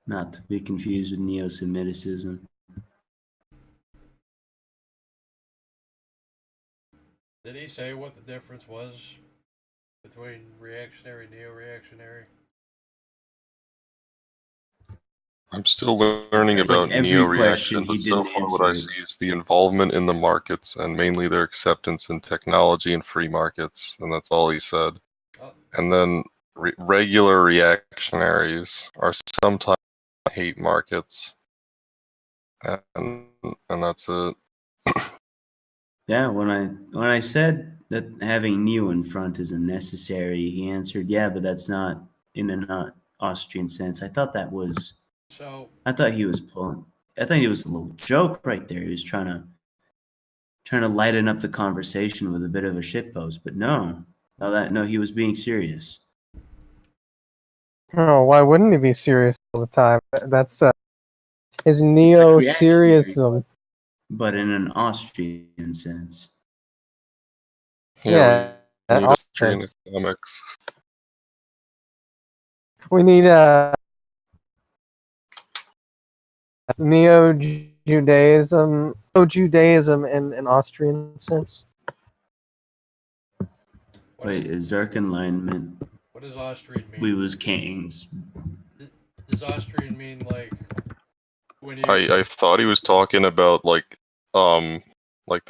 [SPEAKER 2] Not to be confused with neo-Semiticism.
[SPEAKER 1] Did he say what the difference was between reactionary and neo-reactionary?
[SPEAKER 3] I'm still learning
[SPEAKER 2] Like
[SPEAKER 3] about
[SPEAKER 2] every
[SPEAKER 3] neo-reaction,
[SPEAKER 2] question,
[SPEAKER 3] but
[SPEAKER 2] he
[SPEAKER 3] so
[SPEAKER 2] didn't
[SPEAKER 3] far what I
[SPEAKER 2] answer.
[SPEAKER 3] see is the involvement in the markets and mainly their acceptance in technology and free markets, and that's all he said.
[SPEAKER 1] Oh,
[SPEAKER 3] And then regular reactionaries are sometimes hate markets, and that's it.
[SPEAKER 2] Yeah, when I said that having neo in front is unnecessary, he answered, "Yeah, but that's not in an Austrian sense." I thought
[SPEAKER 1] so
[SPEAKER 2] he was pulling. I thought it was a little joke right there. He was trying to lighten up the conversation with a bit of a shitpost, but no, he was being serious.
[SPEAKER 4] Oh, why wouldn't he be serious all the time? That's his
[SPEAKER 2] Reactionary,
[SPEAKER 4] neo-seriousism.
[SPEAKER 2] but in an Austrian sense.
[SPEAKER 4] Yeah,
[SPEAKER 3] we need
[SPEAKER 4] all
[SPEAKER 3] Austrian
[SPEAKER 4] sense.
[SPEAKER 3] economics.
[SPEAKER 4] We need neo-Judaism, Judaism in an Austrian sense.
[SPEAKER 2] Wait, is Dark Enlightenment?
[SPEAKER 1] What does Austrian mean?
[SPEAKER 2] We was kings.
[SPEAKER 1] Does Austrian mean like when you?
[SPEAKER 3] I thought he was talking about like the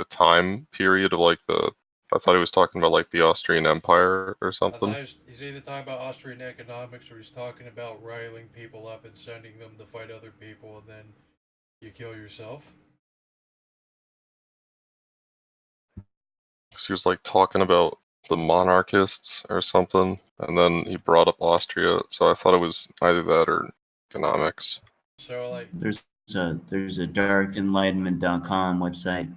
[SPEAKER 3] time period of like the. I thought he was talking about like the Austrian Empire or
[SPEAKER 1] I thought
[SPEAKER 3] something.
[SPEAKER 1] he's either talking about Austrian economics or he's talking about riling people up and sending them to fight other people and then you kill yourself.
[SPEAKER 3] So he was like talking about the monarchists or something, and then he brought up Austria. So I thought it was either that or economics.
[SPEAKER 1] So like
[SPEAKER 2] There's a darkenlightenment.com website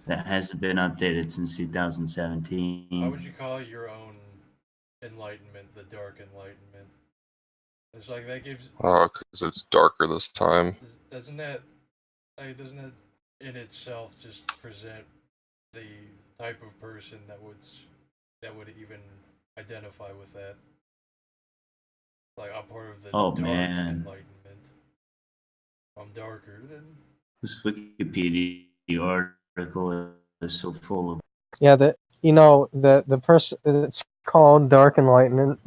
[SPEAKER 2] that hasn't been updated since 2017.
[SPEAKER 1] how would you call your own enlightenment the dark enlightenment? It's like that gives
[SPEAKER 3] Oh, because it's darker this time.
[SPEAKER 1] doesn't that doesn't that in itself just present the type of person that would even identify with that? Like I'm part of the
[SPEAKER 2] Oh,
[SPEAKER 1] dark
[SPEAKER 2] man.
[SPEAKER 1] enlightenment. I'm darker than.
[SPEAKER 2] This Wikipedia article is so full of.
[SPEAKER 4] Yeah, the person it's called Dark Enlightenment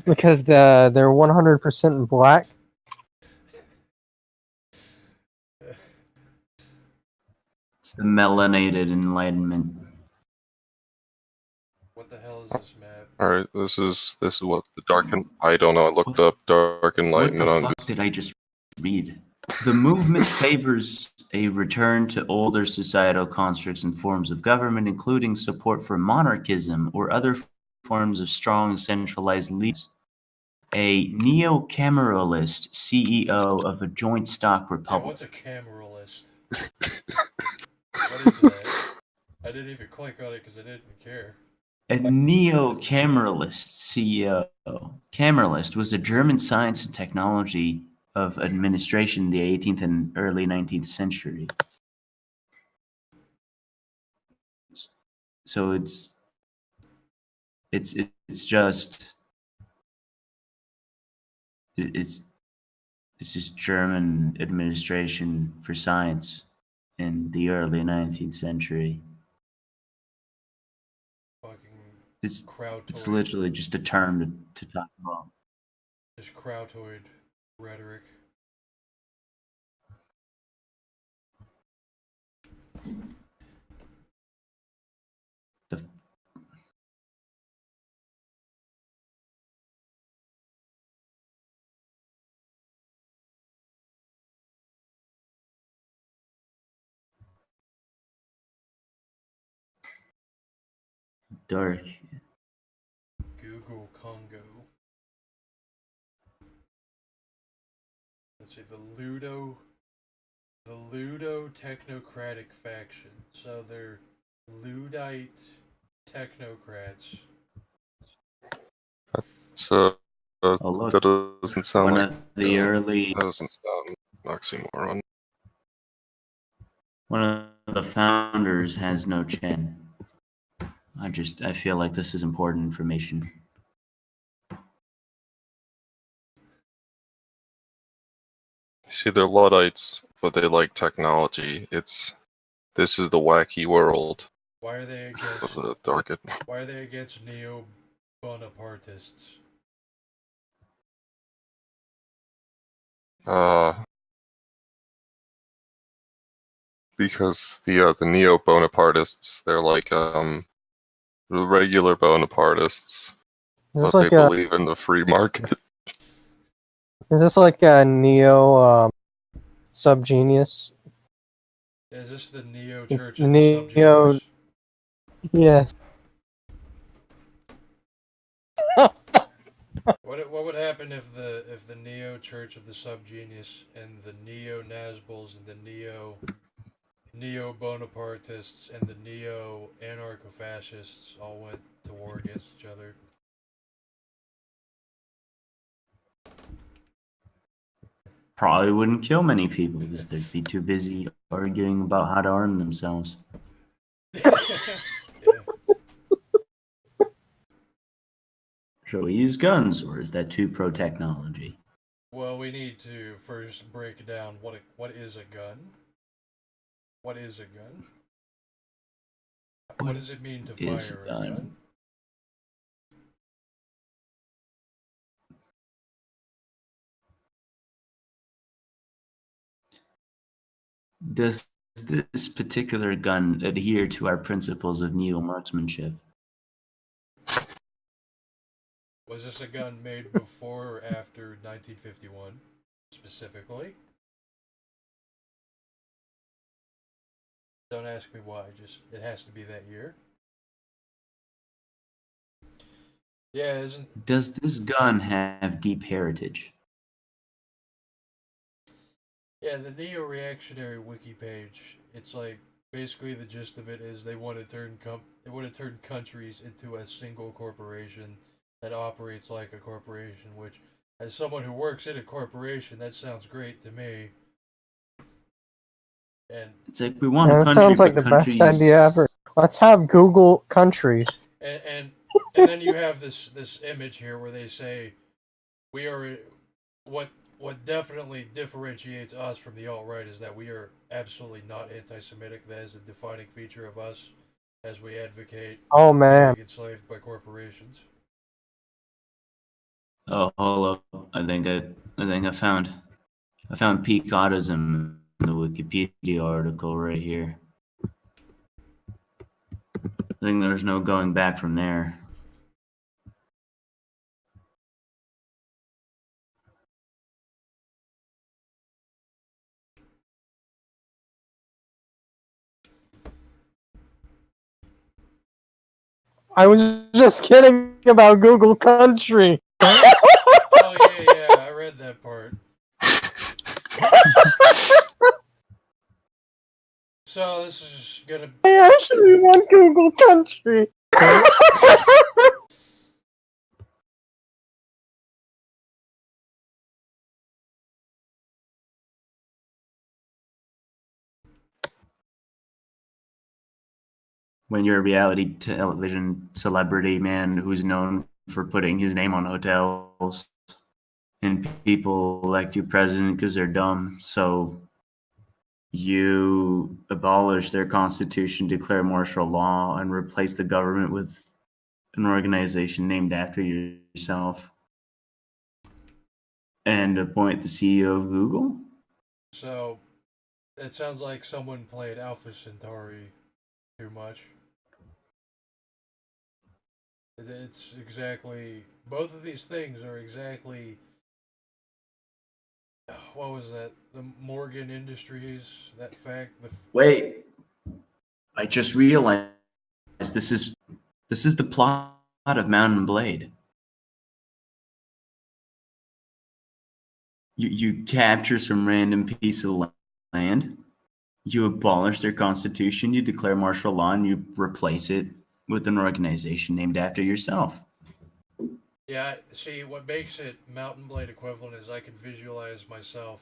[SPEAKER 4] because they're 100% black.
[SPEAKER 2] It's the melanated enlightenment.
[SPEAKER 1] What the hell is this map?
[SPEAKER 3] All right, this is what the I don't know. I looked up dark
[SPEAKER 2] What the
[SPEAKER 3] enlightenment on
[SPEAKER 2] fuck did I just read? The movement favors a return to older societal constructs and forms of government, including support for monarchism or other forms of strong centralized leaders. A neo-cameralist CEO of a joint stock
[SPEAKER 1] Yeah,
[SPEAKER 2] republic.
[SPEAKER 1] what's a cameralist? What is that? I didn't even click on it because I didn't care.
[SPEAKER 2] A neo-cameralist CEO. Cameralist was a German science and technology of administration in the 18th and early 19th century. So it's just German administration for science in the early 19th century.
[SPEAKER 1] Fucking
[SPEAKER 2] It's
[SPEAKER 1] Krautoid,
[SPEAKER 2] literally just a term to talk about.
[SPEAKER 1] just krautoid rhetoric.
[SPEAKER 2] The dark.
[SPEAKER 1] Google Congo. Let's see, the Ludo technocratic faction. So they're Ludite technocrats.
[SPEAKER 3] So
[SPEAKER 2] Oh, look.
[SPEAKER 3] that doesn't sound
[SPEAKER 2] One
[SPEAKER 3] like
[SPEAKER 2] of the early,
[SPEAKER 3] that doesn't sound oxymoron.
[SPEAKER 2] one of the founders has no chin. I feel like this is important information.
[SPEAKER 3] See, they're Luddites, but they like technology. This is the wacky world
[SPEAKER 1] Why are they
[SPEAKER 3] of
[SPEAKER 1] against?
[SPEAKER 3] the dark.
[SPEAKER 1] Why are they against neo-Bonapartists?
[SPEAKER 3] Because the neo-Bonapartists, they're like the regular
[SPEAKER 4] Is
[SPEAKER 3] Bonapartists,
[SPEAKER 4] this
[SPEAKER 3] but they
[SPEAKER 4] like a
[SPEAKER 3] believe in the free market.
[SPEAKER 4] is this like a neo subgenius?
[SPEAKER 1] Is this the Neo Church of the
[SPEAKER 4] Neo-
[SPEAKER 1] Subgenius?
[SPEAKER 4] Yes.
[SPEAKER 1] What would happen if the Neo Church of the Subgenius and the Neo Nazgûls and the Neo Bonapartists and the Neo Anarcho-Fascists all went to war against each other?
[SPEAKER 2] Probably wouldn't kill many people because they'd be too busy arguing about how to arm themselves.
[SPEAKER 1] Yeah.
[SPEAKER 2] Shall we use guns, or is that too pro-technology?
[SPEAKER 1] Well, we need to first break down what is a gun. What is a gun? What does it mean to
[SPEAKER 2] is
[SPEAKER 1] fire
[SPEAKER 2] a
[SPEAKER 1] a
[SPEAKER 2] gun?
[SPEAKER 1] gun?
[SPEAKER 2] Does this particular gun adhere to our principles of neo-marksmanship?
[SPEAKER 1] Was this a gun made before or after 1951, specifically? Don't ask me why, just it has to be that year. Yeah, isn't
[SPEAKER 2] Does this gun have deep heritage?
[SPEAKER 1] yeah, the neo-reactionary wiki page, it's like basically the gist of it is they want to turn countries into a single corporation that operates like a corporation, which as someone who works in a corporation, that sounds great to me. And
[SPEAKER 2] It's like we want a
[SPEAKER 4] That
[SPEAKER 2] country,
[SPEAKER 4] sounds like
[SPEAKER 2] but
[SPEAKER 4] the best
[SPEAKER 2] countries-
[SPEAKER 4] idea ever. Let's have Google country.
[SPEAKER 1] and then you have this image here where they say we are what definitely differentiates us from the alt-right is that we are absolutely not anti-Semitic. That is a defining feature of us as we advocate
[SPEAKER 4] Oh man.
[SPEAKER 1] being enslaved by corporations.
[SPEAKER 2] Oh, hold up! I think I found peak autism in the Wikipedia article right here. I think there's no going back from there.
[SPEAKER 4] I was just kidding about Google country.
[SPEAKER 1] Oh yeah, I read that part. So this is gonna
[SPEAKER 4] I actually want Google country.
[SPEAKER 2] When you're a reality television celebrity, man, who's known for putting his name on hotels, and people elect you president because they're dumb, so you abolish their constitution, declare martial law, and replace the government with an organization named after yourself and appoint the CEO of Google?
[SPEAKER 1] So, it sounds like someone played Alpha Centauri too much. It's exactly. Both of these things are exactly. What was that? The Morgan Industries, that fact?
[SPEAKER 2] Wait, I just realized this is the plot of Mountain Blade. You capture some random piece of land, you abolish their constitution, you declare martial law, and you replace it with an organization named after yourself.
[SPEAKER 1] Yeah, see, what makes it Mountain Blade equivalent is I can visualize myself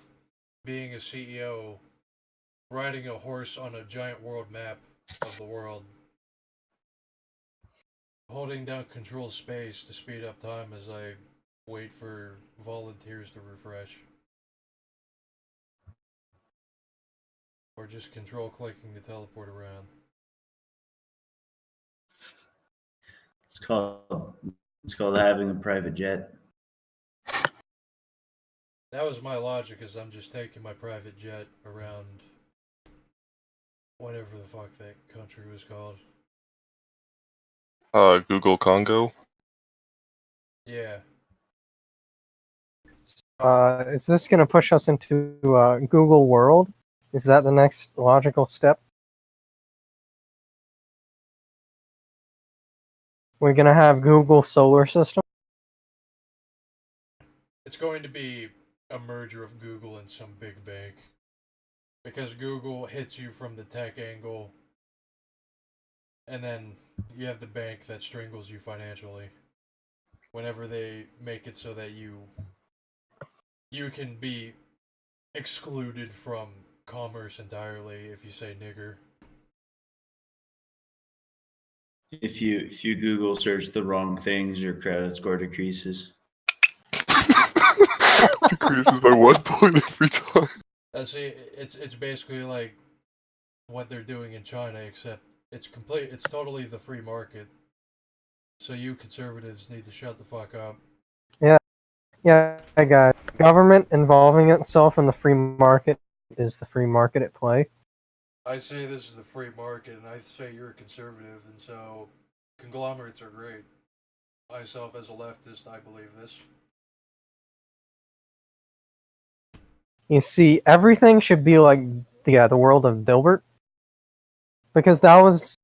[SPEAKER 1] being a CEO, riding a horse on a giant world map of the world, holding down control space to speed up time as I wait for volunteers to refresh. Or just control clicking to teleport around.
[SPEAKER 2] It's called having a private jet.
[SPEAKER 1] That was my logic, is I'm just taking my private jet around whatever the fuck that country was called.
[SPEAKER 3] Google Congo.
[SPEAKER 1] Yeah.
[SPEAKER 4] Is this going to push us into Google World? Is that the next logical step? We're going to have Google Solar System?
[SPEAKER 1] It's going to be a merger of Google and some big bank. Because Google hits you from the tech angle, and then you have the bank that strangles you financially. Whenever they make it so that you can be excluded from commerce entirely if you say nigger.
[SPEAKER 2] If you Google search the wrong things, your credit score decreases.
[SPEAKER 3] Decreases by 1 point every time.
[SPEAKER 1] See, it's basically like what they're doing in China, except it's totally the free market. So you conservatives need to shut the fuck up.
[SPEAKER 4] Yeah, guys. Government involving itself in the free market is the free market at play.
[SPEAKER 1] I say this is the free market, and I say you're a conservative, and so conglomerates are great. Myself, as a leftist, I believe this.
[SPEAKER 4] You see, everything should be like the world of Dilbert, because that was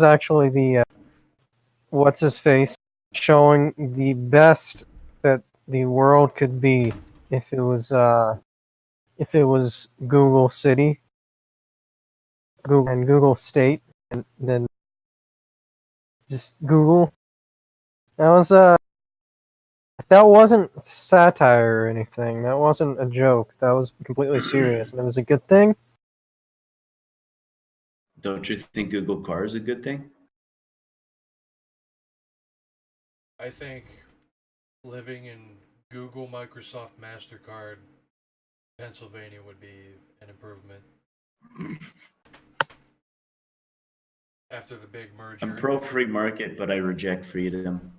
[SPEAKER 4] actually the what's his face showing the best that the world could be if it was Google City, Google and Google State, and then just Google. That wasn't satire or anything. That wasn't a joke. That was completely serious, and it was a good thing.
[SPEAKER 2] Don't you think Google Car is a good thing?
[SPEAKER 1] I think living in Google, Microsoft, MasterCard, Pennsylvania would be an improvement. After the big merger.
[SPEAKER 2] I'm pro free market, but I reject freedom.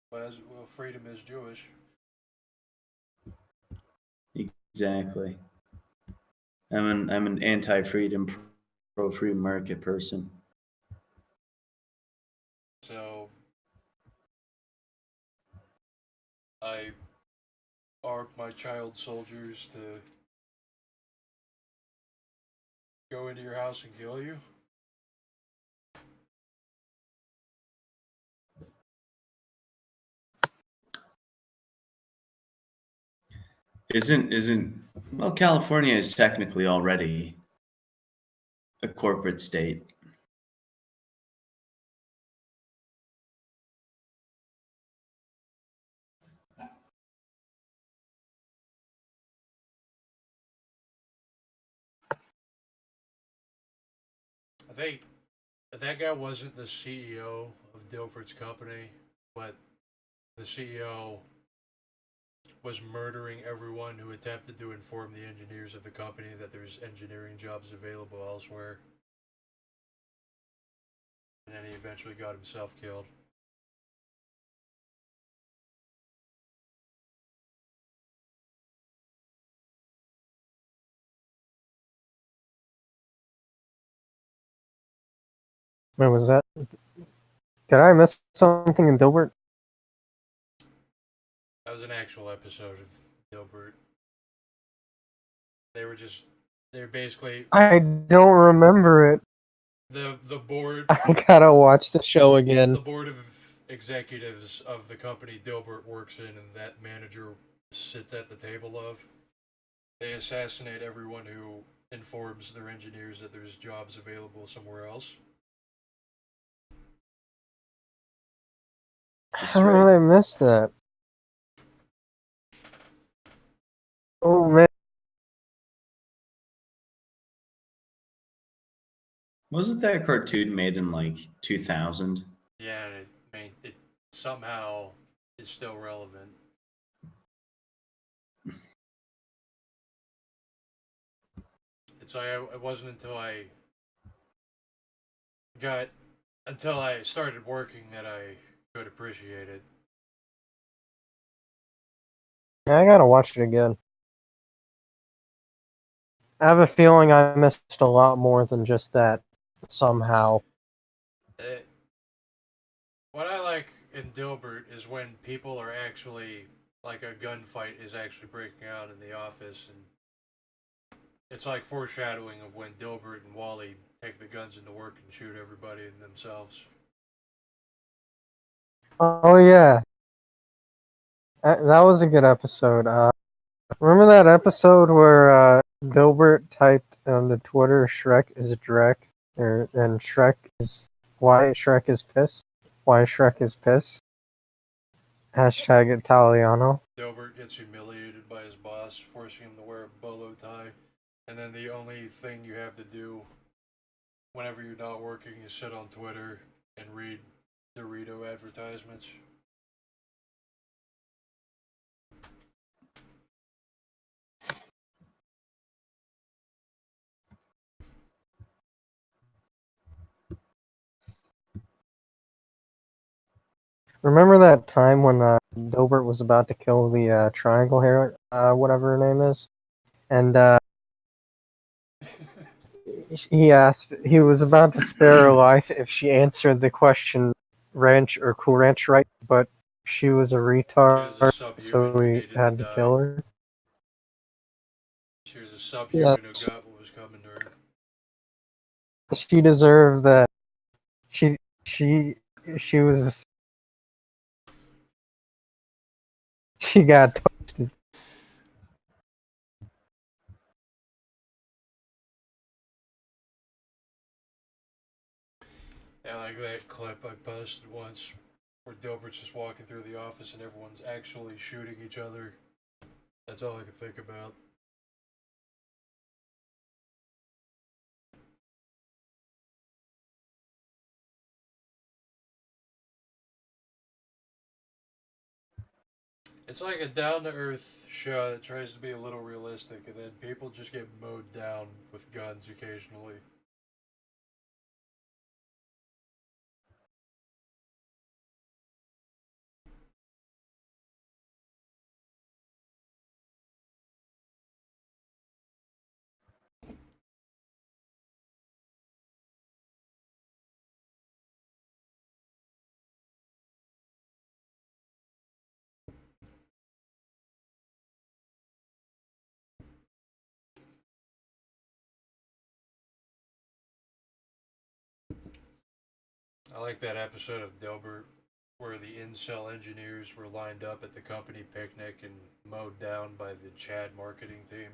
[SPEAKER 1] Well, freedom is Jewish.
[SPEAKER 2] Exactly. I'm an anti-freedom, pro-free market person.
[SPEAKER 1] So I arm my child soldiers to go into your house and kill you.
[SPEAKER 2] Isn't well, California is technically already a corporate state.
[SPEAKER 1] I think that guy wasn't the CEO of Dilbert's company, but the CEO was murdering everyone who attempted to inform the engineers of the company that there's engineering jobs available elsewhere. and then he eventually got himself killed.
[SPEAKER 4] Wait, was that? Did I miss something in Dilbert?
[SPEAKER 1] That was an actual episode of Dilbert. They're basically
[SPEAKER 4] I don't remember it.
[SPEAKER 1] the board
[SPEAKER 4] I gotta watch the show
[SPEAKER 1] the
[SPEAKER 4] again.
[SPEAKER 1] board of executives of the company Dilbert works in and that manager sits at the table of. They assassinate everyone who informs their engineers that there's jobs available somewhere else.
[SPEAKER 4] How did I miss that? Oh man,
[SPEAKER 2] Wasn't that cartoon made in like 2000?
[SPEAKER 1] Yeah, and it somehow is still relevant. It's like it wasn't until I started working that I could appreciate it.
[SPEAKER 4] I gotta watch it again. I have a feeling I missed a lot more than just that. Somehow,
[SPEAKER 1] It, what I like in Dilbert is when people are actually like a gunfight is actually breaking out in the office, and it's like foreshadowing of when Dilbert and Wally take the guns into work and shoot everybody and themselves.
[SPEAKER 4] oh yeah, that was a good episode. Remember that episode where Dilbert typed on the Twitter "Shrek is Drek," and Shrek is why Shrek is pissed. Why Shrek is pissed. Hashtag Italiano.
[SPEAKER 1] Dilbert gets humiliated by his boss, forcing him to wear a bolo tie, and then the only thing you have to do whenever you're not working is sit on Twitter and read Dorito advertisements.
[SPEAKER 4] Remember that time when Dilbert was about to kill the triangle hair, whatever her name is, and he was about to spare her life if she answered the question ranch or cool ranch right, but she was a
[SPEAKER 1] She
[SPEAKER 4] retard,
[SPEAKER 1] was a subhuman
[SPEAKER 4] so
[SPEAKER 1] who
[SPEAKER 4] he
[SPEAKER 1] needed
[SPEAKER 4] had
[SPEAKER 1] to
[SPEAKER 4] to
[SPEAKER 1] die.
[SPEAKER 4] kill her.
[SPEAKER 1] She was a subhuman
[SPEAKER 4] Yeah,
[SPEAKER 1] who got what was coming to her.
[SPEAKER 4] she deserved that. She she she was she got toasted.
[SPEAKER 1] Yeah, like that clip I posted once where Dilbert's just walking through the office and everyone's actually shooting each other. That's all I can think about. It's like a down to earth show that tries to be a little realistic, and then people just get mowed down with guns occasionally. I like that episode of Dilbert where the incel engineers were lined up at the company picnic and mowed down by the Chad marketing team.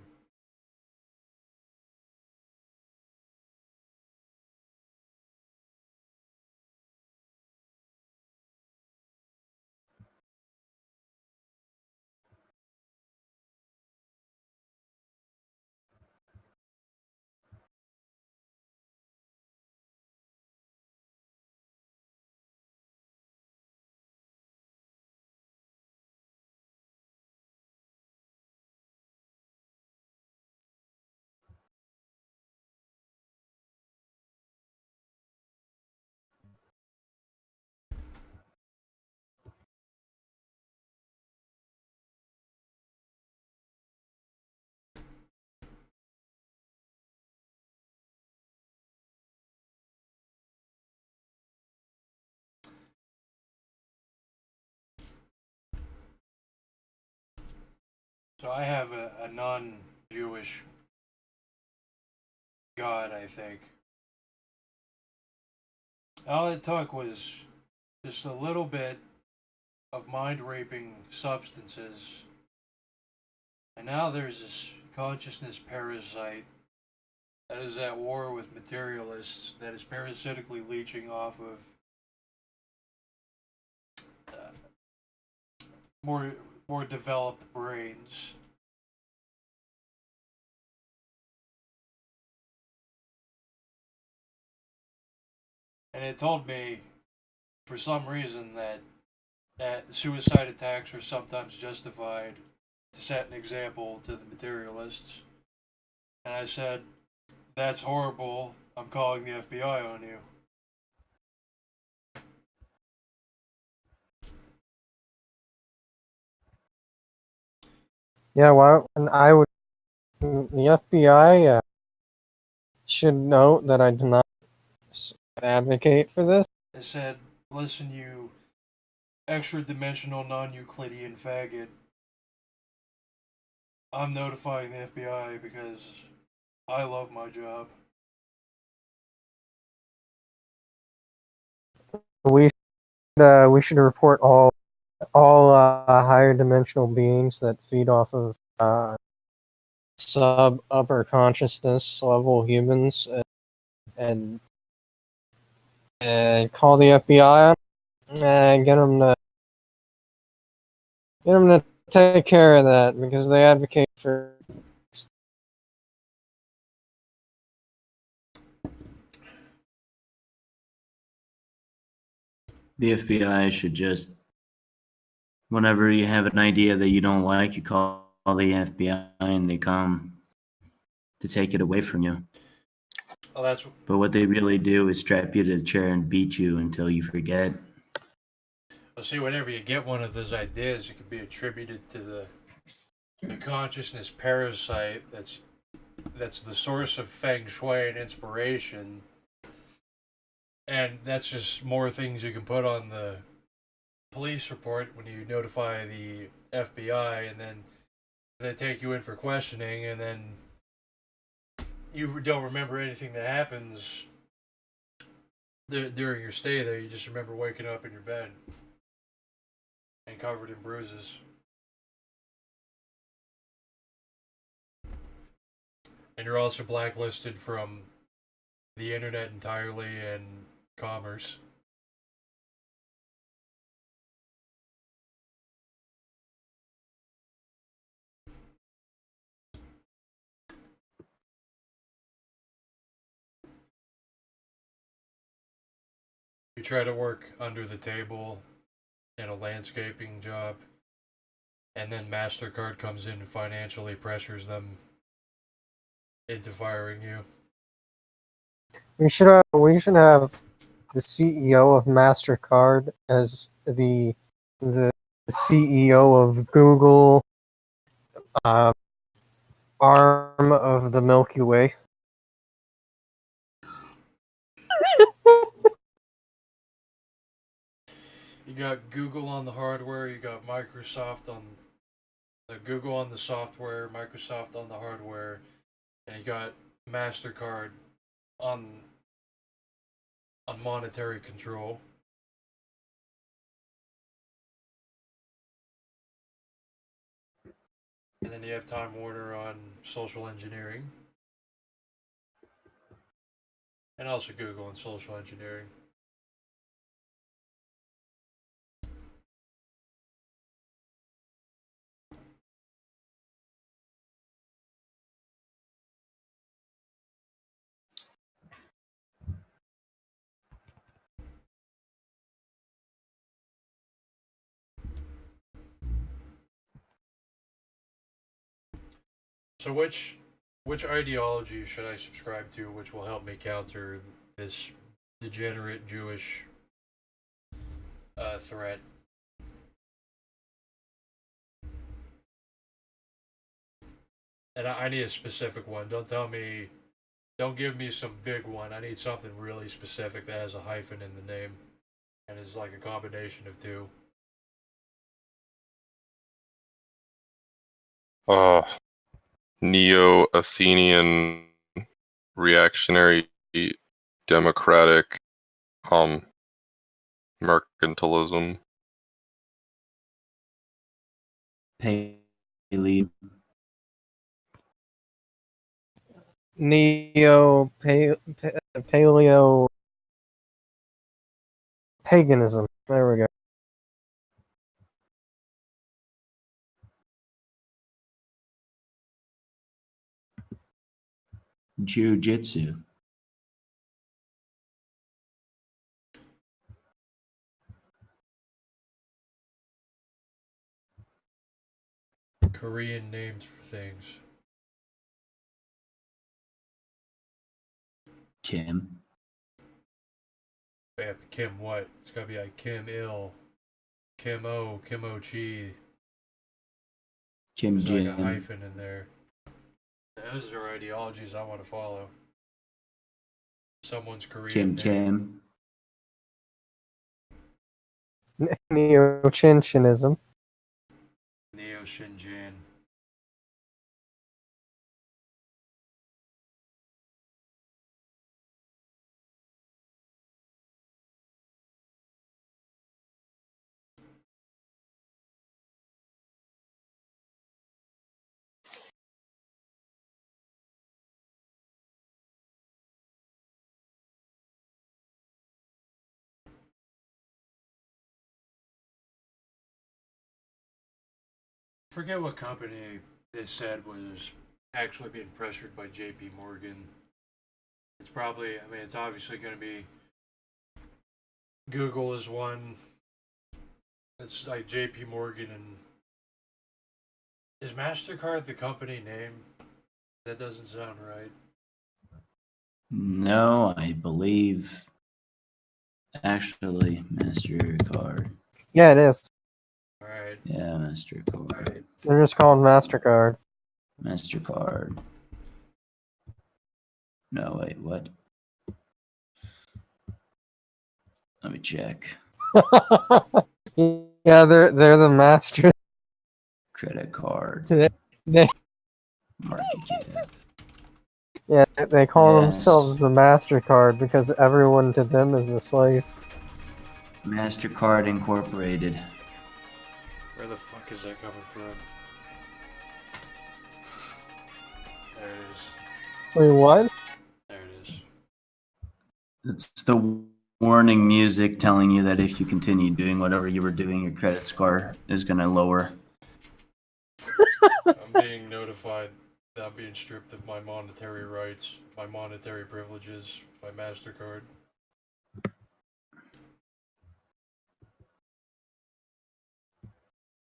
[SPEAKER 1] So I have a non-Jewish God, I think. All it took was just a little bit of mind-raping substances, and now there's this consciousness parasite that is at war with materialists, that is parasitically leeching off of more developed brains. And it told me, for some reason, that suicide attacks are sometimes justified to set an example to the materialists. And I said, "That's horrible. I'm calling the FBI on you."
[SPEAKER 4] Yeah, well, and the FBI should note that I do not advocate for this.
[SPEAKER 1] I said, "Listen, you extra-dimensional non-Euclidean faggot. I'm notifying the FBI because I love my job."
[SPEAKER 4] We should report all higher dimensional beings that feed off of sub upper consciousness level humans, and call the FBI and get them to take care of that because they advocate for.
[SPEAKER 2] The FBI should just, whenever you have an idea that you don't like, you call the FBI and they come to take it away from you.
[SPEAKER 1] Oh, that's
[SPEAKER 2] But what they really do is strap you to the chair and beat you until you forget.
[SPEAKER 1] well. See, whenever you get one of those ideas, it can be attributed to the consciousness parasite that's the source of feng shui and inspiration, and that's just more things you can put on the police report when you notify the FBI, and then they take you in for questioning, and then you don't remember anything that happens during your stay there. You just remember waking up in your bed and covered in bruises. And you're also blacklisted from the internet entirely and commerce. You try to work under the table in a landscaping job, and then MasterCard comes in and financially pressures them into firing you.
[SPEAKER 4] We should have the CEO of Mastercard as the CEO of Google, arm of the Milky Way.
[SPEAKER 1] You got Google on the hardware, you got Microsoft on Google on the software, Microsoft on the hardware, and you got MasterCard on monetary control. And then you have Time Warner on social engineering. And also Google on social engineering. So which ideology should I subscribe to, which will help me counter this degenerate Jewish threat? And I need a specific one. Don't give me some big one. I need something really specific that has a hyphen in the name and is like a combination of two.
[SPEAKER 3] Neo-Athenian reactionary democratic mercantilism.
[SPEAKER 2] Paley.
[SPEAKER 4] Paleo paganism. There we go.
[SPEAKER 2] Jiu-jitsu.
[SPEAKER 1] Korean names for things.
[SPEAKER 2] Kim.
[SPEAKER 1] Yeah, but Kim what? It's gotta be like Kim Il, Kim O, Kim O Chi.
[SPEAKER 2] Kim
[SPEAKER 1] There's like a
[SPEAKER 2] Jin.
[SPEAKER 1] hyphen in there. Those are ideologies I want to follow. Someone's Korean
[SPEAKER 2] Kim
[SPEAKER 1] name.
[SPEAKER 2] Kim.
[SPEAKER 4] Neo-Chinchianism.
[SPEAKER 1] Neo Shinjan. Forget what company they said was actually being pressured by JP Morgan. It's probably, I mean, it's obviously going to be Google is one. It's like JP Morgan and is MasterCard the company name? That doesn't sound right.
[SPEAKER 2] No, I believe actually MasterCard.
[SPEAKER 4] Yeah, it is.
[SPEAKER 1] Alright.
[SPEAKER 2] Yeah, MasterCard.
[SPEAKER 4] They're just called MasterCard.
[SPEAKER 2] MasterCard. No, wait, what? Let me check.
[SPEAKER 4] Yeah, they're the masters.
[SPEAKER 2] Credit card.
[SPEAKER 4] They
[SPEAKER 2] Market cap.
[SPEAKER 4] yeah, they call
[SPEAKER 2] Yes.
[SPEAKER 4] themselves the MasterCard because everyone to them is a slave.
[SPEAKER 2] MasterCard Incorporated.
[SPEAKER 1] Where the fuck is that coming from? There it is.
[SPEAKER 4] Wait, what?
[SPEAKER 1] There it is.
[SPEAKER 2] It's the warning music telling you that if you continue doing whatever you were doing, your credit score is going to lower.
[SPEAKER 1] I'm being notified that I'm being stripped of my monetary rights, my monetary privileges by MasterCard.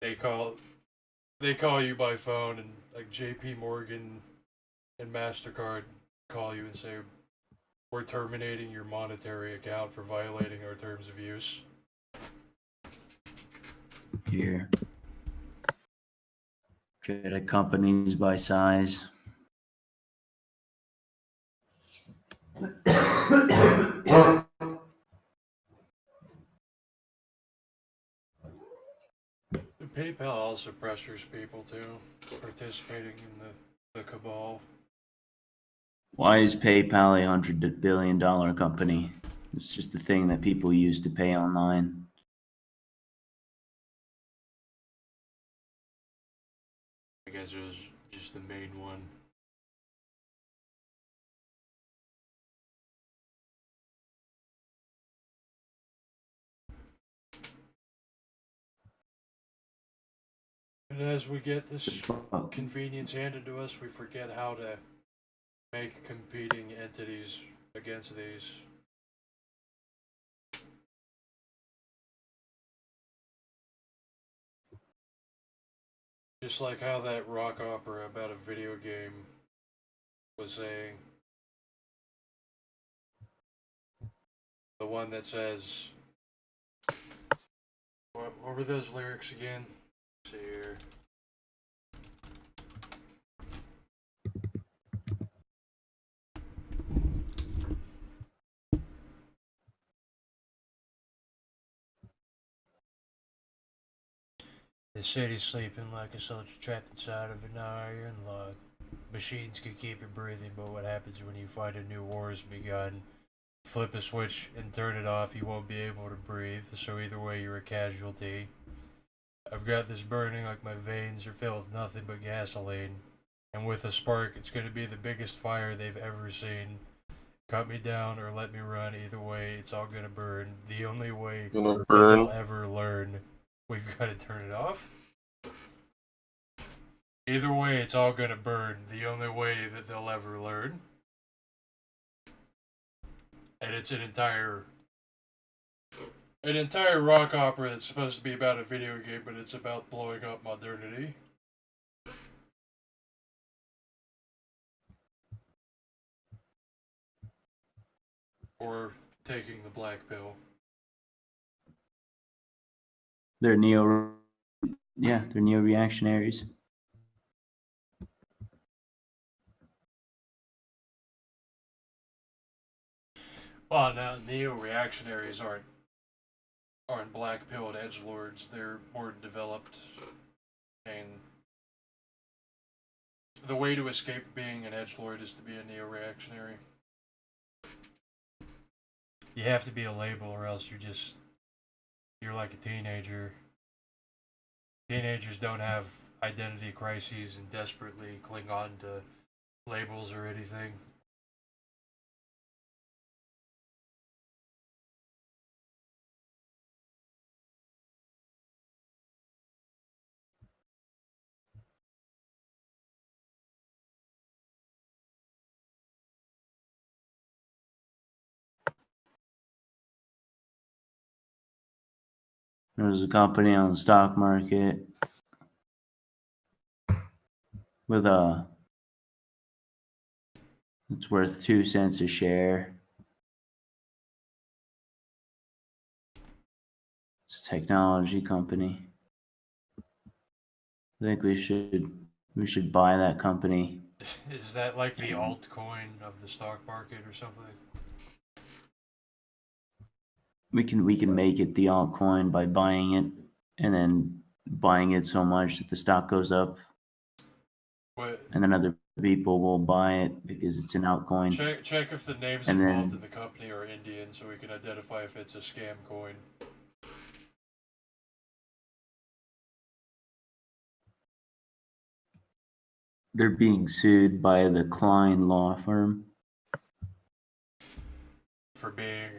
[SPEAKER 1] They call you by phone and like JP Morgan and MasterCard call you and say we're terminating your monetary account for violating our terms of use.
[SPEAKER 2] Here. Credit companies by size.
[SPEAKER 1] PayPal also pressures people too, participating in the cabal.
[SPEAKER 2] Why is PayPal a $100 billion company? It's just the thing that people use to pay online.
[SPEAKER 1] I guess it was just the main one. And as we get this convenience handed to us, we forget how to make competing entities against these. Just like how that rock opera about a video game was saying. The one that says... What were those lyrics again? Let's see here. The city's sleeping like a soldier trapped inside of an iron log. Machines can keep you breathing, but what happens when you find a new war has begun? Flip a switch and turn it off, you won't be able to breathe, so either way you're a casualty. I've got this burning like my veins are filled with nothing but gasoline. And with a spark, it's going to be the biggest fire they've ever seen. Cut me down or let me run, either way, it's all going to burn. The only way
[SPEAKER 3] Gonna
[SPEAKER 1] that
[SPEAKER 3] burn.
[SPEAKER 1] they'll ever learn. We've got to turn it off. Either way, it's all going to burn. The only way that they'll ever learn. And it's an entire rock opera that's supposed to be about a video game, but it's about blowing up modernity. Or taking the black pill.
[SPEAKER 2] They're they're neo-reactionaries.
[SPEAKER 1] Well, now neo-reactionaries aren't black-pilled edgelords. They're more developed, and the way to escape being an edgelord is to be a neo-reactionary. You have to be a label, or else you're like a teenager. Teenagers don't have identity crises and desperately cling on to labels or anything.
[SPEAKER 2] There was a company on the stock market with it's worth 2 cents a share. It's a technology company. I think we should buy that company.
[SPEAKER 1] Is that like the altcoin of the stock market or something?
[SPEAKER 2] We can make it the altcoin by buying it and then buying it so much that the stock goes up,
[SPEAKER 1] What?
[SPEAKER 2] and then other people will buy it because it's an altcoin.
[SPEAKER 1] Check if the names
[SPEAKER 2] And
[SPEAKER 1] involved
[SPEAKER 2] then-
[SPEAKER 1] in the company are Indian, so we can identify if it's a scam coin.
[SPEAKER 2] They're being sued by the Klein law firm.
[SPEAKER 1] For being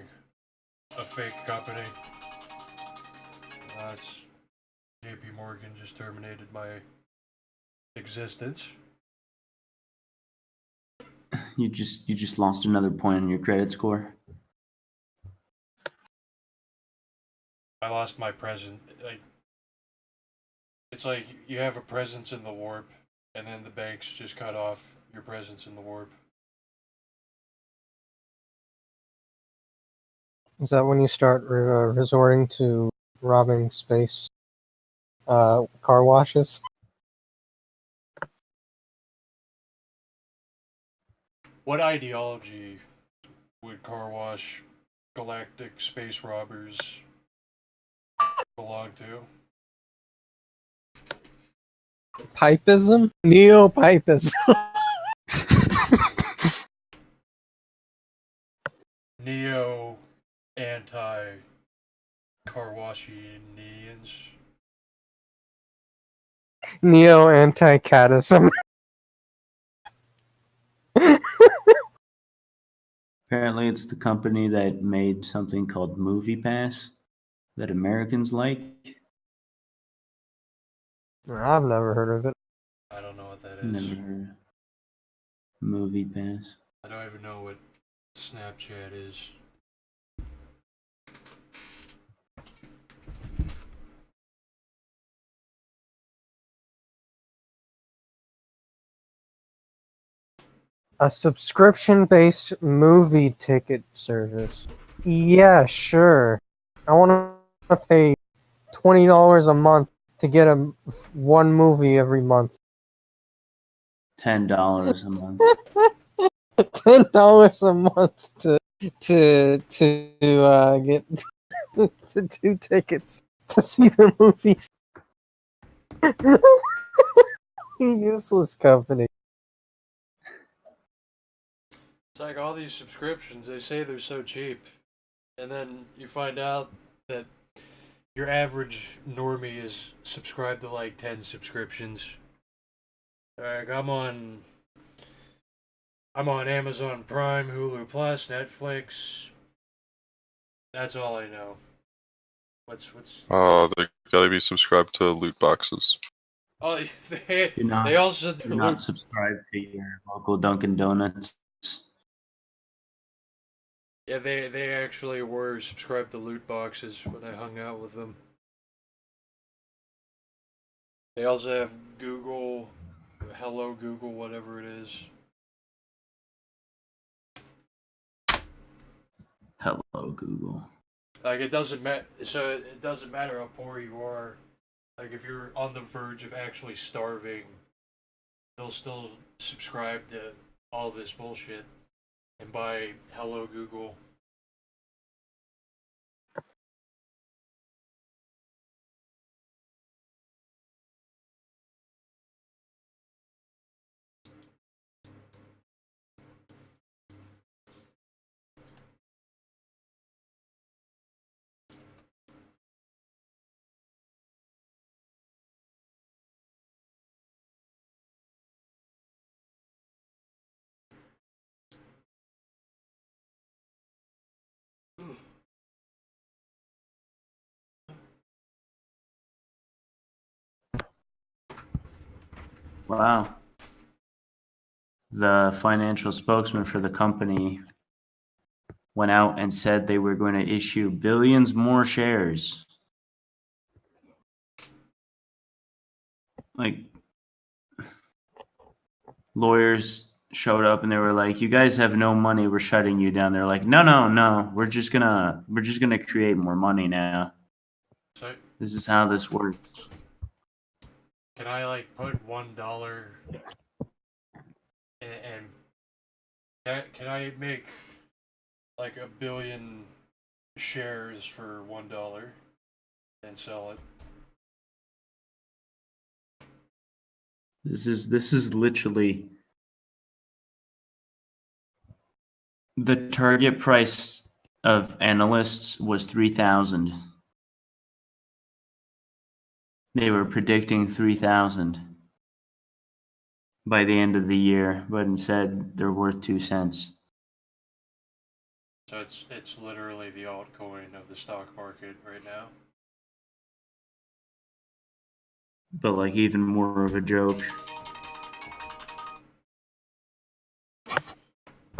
[SPEAKER 1] a fake company. That's JP Morgan just terminated my existence.
[SPEAKER 2] You just lost another point on your credit score.
[SPEAKER 1] I lost my present. Like, it's like you have a presence in the warp, and then the banks just cut off your presence in the warp.
[SPEAKER 4] Is that when you start resorting to robbing space car washes?
[SPEAKER 1] What ideology would car wash galactic space robbers belong to?
[SPEAKER 4] Pipism? Neo-pipism.
[SPEAKER 1] Neo anti car washians.
[SPEAKER 4] Neo-anti-catism.
[SPEAKER 2] Apparently, it's the company that made something called Movie Pass that Americans like.
[SPEAKER 4] I've never heard of it.
[SPEAKER 1] I don't know what that is.
[SPEAKER 2] Never heard of Movie Pass.
[SPEAKER 1] I don't even know what Snapchat is.
[SPEAKER 4] A subscription-based movie ticket service. Yeah, sure. I want to pay $20 a month to get one movie every month.
[SPEAKER 2] $10 a month.
[SPEAKER 4] $10 a month to get to 2 tickets to see the movies. Useless company.
[SPEAKER 1] It's like all these subscriptions, they say they're so cheap. And then you find out that your average normie is subscribed to like 10 subscriptions. Like I'm on Amazon Prime, Hulu Plus, Netflix. That's all I know. What's
[SPEAKER 3] They gotta be subscribed to loot boxes.
[SPEAKER 1] oh they
[SPEAKER 2] You're not,
[SPEAKER 1] they also
[SPEAKER 2] you're not subscribed to your local Dunkin' Donuts.
[SPEAKER 1] yeah they actually were subscribed to loot boxes when I hung out with them. They also have Google, Hello Google, whatever it is.
[SPEAKER 2] Hello, Google.
[SPEAKER 1] Like it doesn't matter. So it doesn't matter how poor you are. Like if you're on the verge of actually starving, they'll still subscribe to all this bullshit and buy Hello Google.
[SPEAKER 2] Wow. The financial spokesman for the company went out and said they were going to issue billions more shares. Like, lawyers showed up and they were like, "You guys have no money. We're shutting you down." They're like, "No. We're just gonna create more money now.
[SPEAKER 1] So
[SPEAKER 2] This is how this works."
[SPEAKER 1] can I like put $1 and can I make like a billion shares for $1 and sell it?
[SPEAKER 2] This is literally the target price of analysts was 3,000. They were predicting 3,000 by the end of the year, but instead they're worth 2 cents.
[SPEAKER 1] So it's literally the altcoin of the stock market right now.
[SPEAKER 2] But like even more of a joke.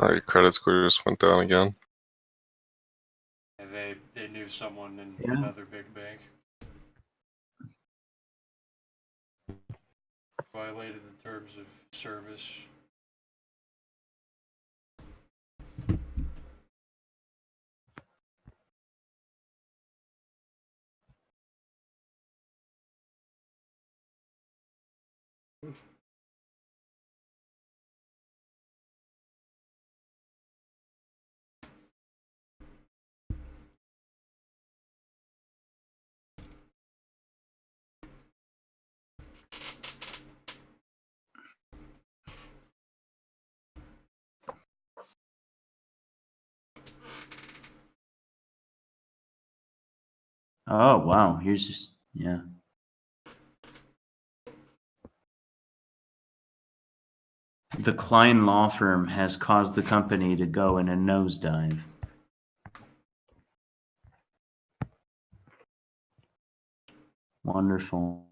[SPEAKER 3] Your credit score just went down again.
[SPEAKER 1] And they knew someone in
[SPEAKER 2] Yeah.
[SPEAKER 1] another big bank. Violated the terms of service.
[SPEAKER 2] Oh wow, here's just yeah. The Klein law firm has caused the company to go in a nosedive. Wonderful.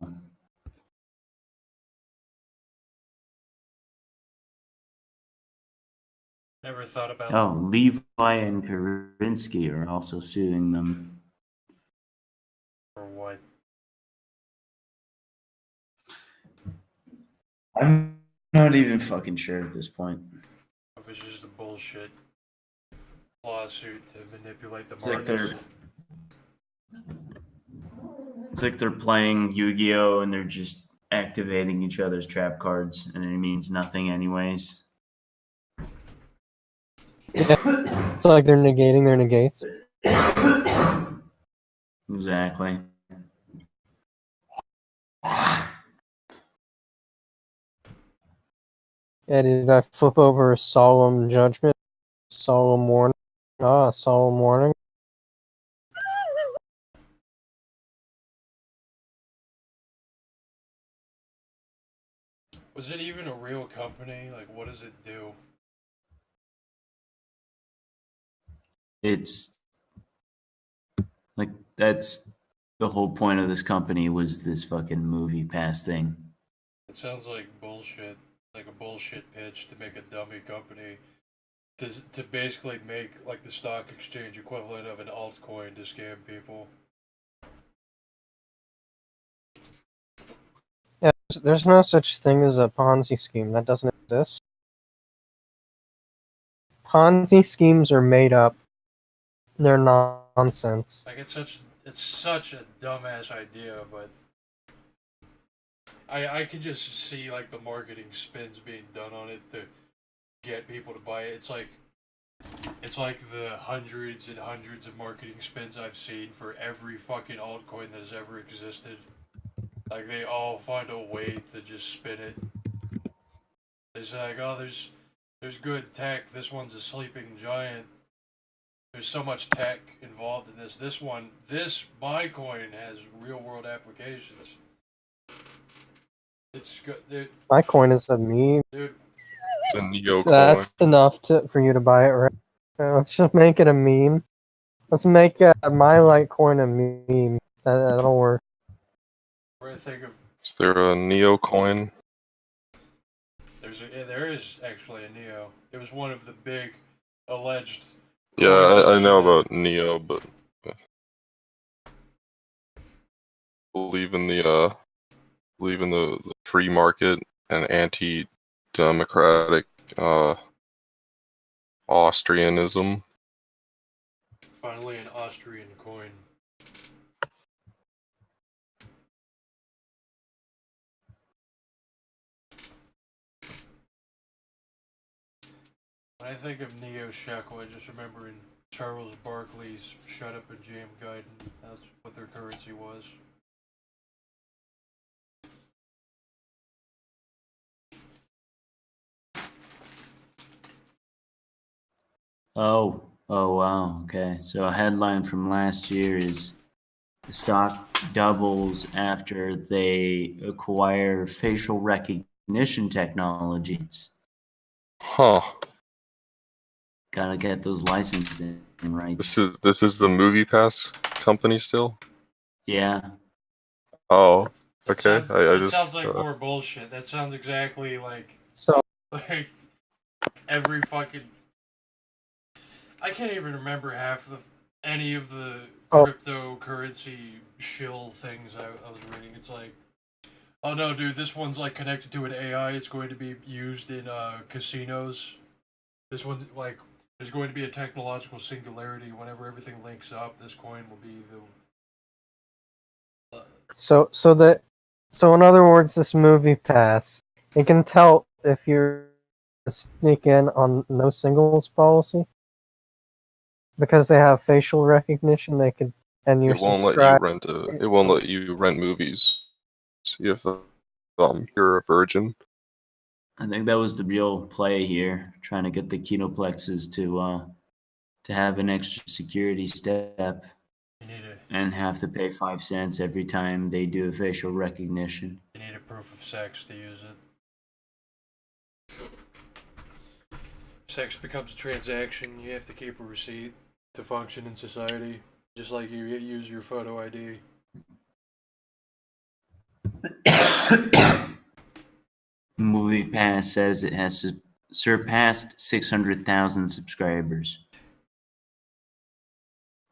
[SPEAKER 1] Never thought about
[SPEAKER 2] Oh, Levi and Karinsky are also suing them.
[SPEAKER 1] for what.
[SPEAKER 2] I'm not even fucking sure at this point.
[SPEAKER 1] If it's just a bullshit lawsuit to manipulate the
[SPEAKER 2] It's like
[SPEAKER 1] market.
[SPEAKER 2] they're playing Yu-Gi-Oh and they're just activating each other's trap cards, and it means nothing anyways.
[SPEAKER 4] It's like they're negating their negates.
[SPEAKER 2] Exactly.
[SPEAKER 4] Yeah, did I flip over a solemn judgment? Solemn warning? Ah, solemn warning.
[SPEAKER 1] Was it even a real company? Like, what does it do?
[SPEAKER 2] It's like that's the whole point of this company was this fucking movie pass thing.
[SPEAKER 1] It sounds like bullshit. Like a bullshit pitch to make a dummy company. To basically make like the stock exchange equivalent of an altcoin to scam people.
[SPEAKER 4] Yeah, there's no such thing as a Ponzi scheme. That doesn't exist. Ponzi schemes are made up. They're nonsense.
[SPEAKER 1] Like it's such a dumbass idea, but I can just see like the marketing spins being done on it to get people to buy it. It's like the hundreds and hundreds of marketing spins I've seen for every fucking altcoin that has ever existed. Like they all find a way to just spin it. It's like, oh, there's good tech. This one's a sleeping giant. There's so much tech involved in this. This my coin has real world applications. It's good, dude.
[SPEAKER 4] My coin is a meme.
[SPEAKER 1] Dude,
[SPEAKER 3] It's a Neo
[SPEAKER 4] So
[SPEAKER 3] coin.
[SPEAKER 4] that's enough for you to buy it, right? Let's just make it a meme. Let's make my Litecoin a meme. That'll work.
[SPEAKER 1] where I think of
[SPEAKER 3] Is there a Neo coin?
[SPEAKER 1] there is actually a Neo. It was one of the big alleged.
[SPEAKER 3] Yeah,
[SPEAKER 1] coins
[SPEAKER 3] I know
[SPEAKER 1] yesterday.
[SPEAKER 3] about Neo, but believe in the free market and anti-democratic Austrianism.
[SPEAKER 1] Finally, an Austrian coin. When I think of Neo Shekel, I just remember in Charles Barkley's "Shut Up and Jam" Guide. That's what their currency was.
[SPEAKER 2] Oh wow. Okay. So a headline from last year is the stock doubles after they acquire facial recognition technologies.
[SPEAKER 3] Huh.
[SPEAKER 2] Gotta get those licensing rights.
[SPEAKER 3] This is the Movie Pass company still?
[SPEAKER 2] Yeah.
[SPEAKER 3] Oh, okay. I
[SPEAKER 1] It
[SPEAKER 3] just
[SPEAKER 1] sounds like more bullshit. That sounds exactly
[SPEAKER 4] So
[SPEAKER 1] like every fucking. I can't even remember any of the
[SPEAKER 4] Oh.
[SPEAKER 1] cryptocurrency shill things I was reading. It's like, oh no, dude, this one's like connected to an AI. It's going to be used in casinos. This one's like, there's going to be a technological singularity. Whenever everything links up, this coin will be the.
[SPEAKER 4] So in other words, this movie pass, it can tell if you're sneak in on no singles policy because they have facial recognition. They could, and you're
[SPEAKER 3] it won't let you
[SPEAKER 4] subscribed.
[SPEAKER 3] it won't let you rent movies if you're a virgin.
[SPEAKER 2] I think that was the real play here, trying to get the kinoplexes to have an extra security step
[SPEAKER 1] You need
[SPEAKER 2] and have to pay 5 cents every time they do a facial recognition.
[SPEAKER 1] a proof of sex to use it. Sex becomes a transaction. You have to keep a receipt to function in society, just like you use your photo ID.
[SPEAKER 2] Movie Pass says it has surpassed 600,000 subscribers.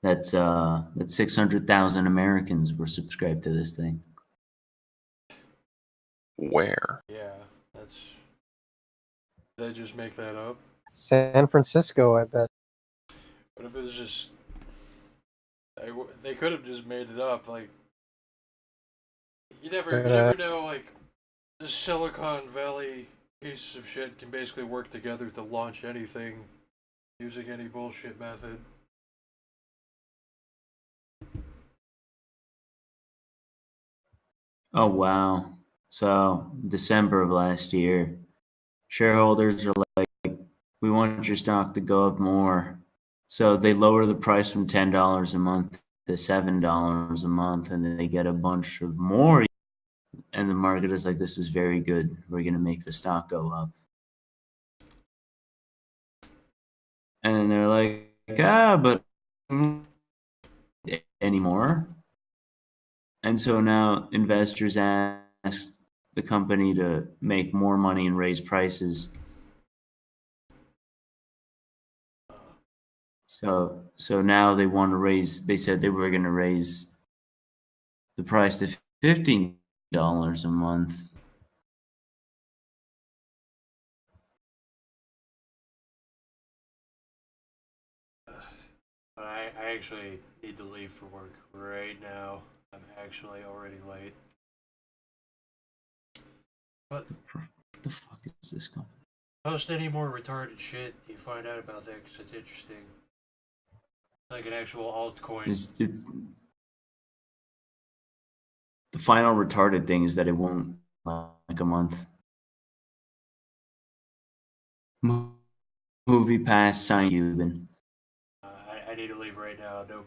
[SPEAKER 2] That's 600,000 Americans were subscribed to this thing.
[SPEAKER 3] Where?
[SPEAKER 1] Yeah, that's. Did they just make that up?
[SPEAKER 4] San Francisco, I bet.
[SPEAKER 1] What if it was just. They could have just made it up. Like, you never know, like, the Silicon Valley pieces of shit can basically work together to launch anything using any bullshit method.
[SPEAKER 2] Oh wow! So December of last year, shareholders are like, we want your stock to go up more. So they lower the price from $10 a month to $7 a month, and then they get a bunch of more. And the market is like, this is very good. We're going to make the stock go up. And then they're like, but anymore. And so now investors ask the company to make more money and raise prices. So now they want to raise, they said they were going to raise the price to $15 a month.
[SPEAKER 1] But I actually need to leave for work right now. I'm actually already late. But
[SPEAKER 2] The fuck is this company?
[SPEAKER 1] post any more retarded shit, you find out about that because it's interesting. It's like an actual altcoin.
[SPEAKER 2] It's the final retarded thing is that it won't like a month. Movie pass, sign Cuban.
[SPEAKER 1] I need to leave right now. No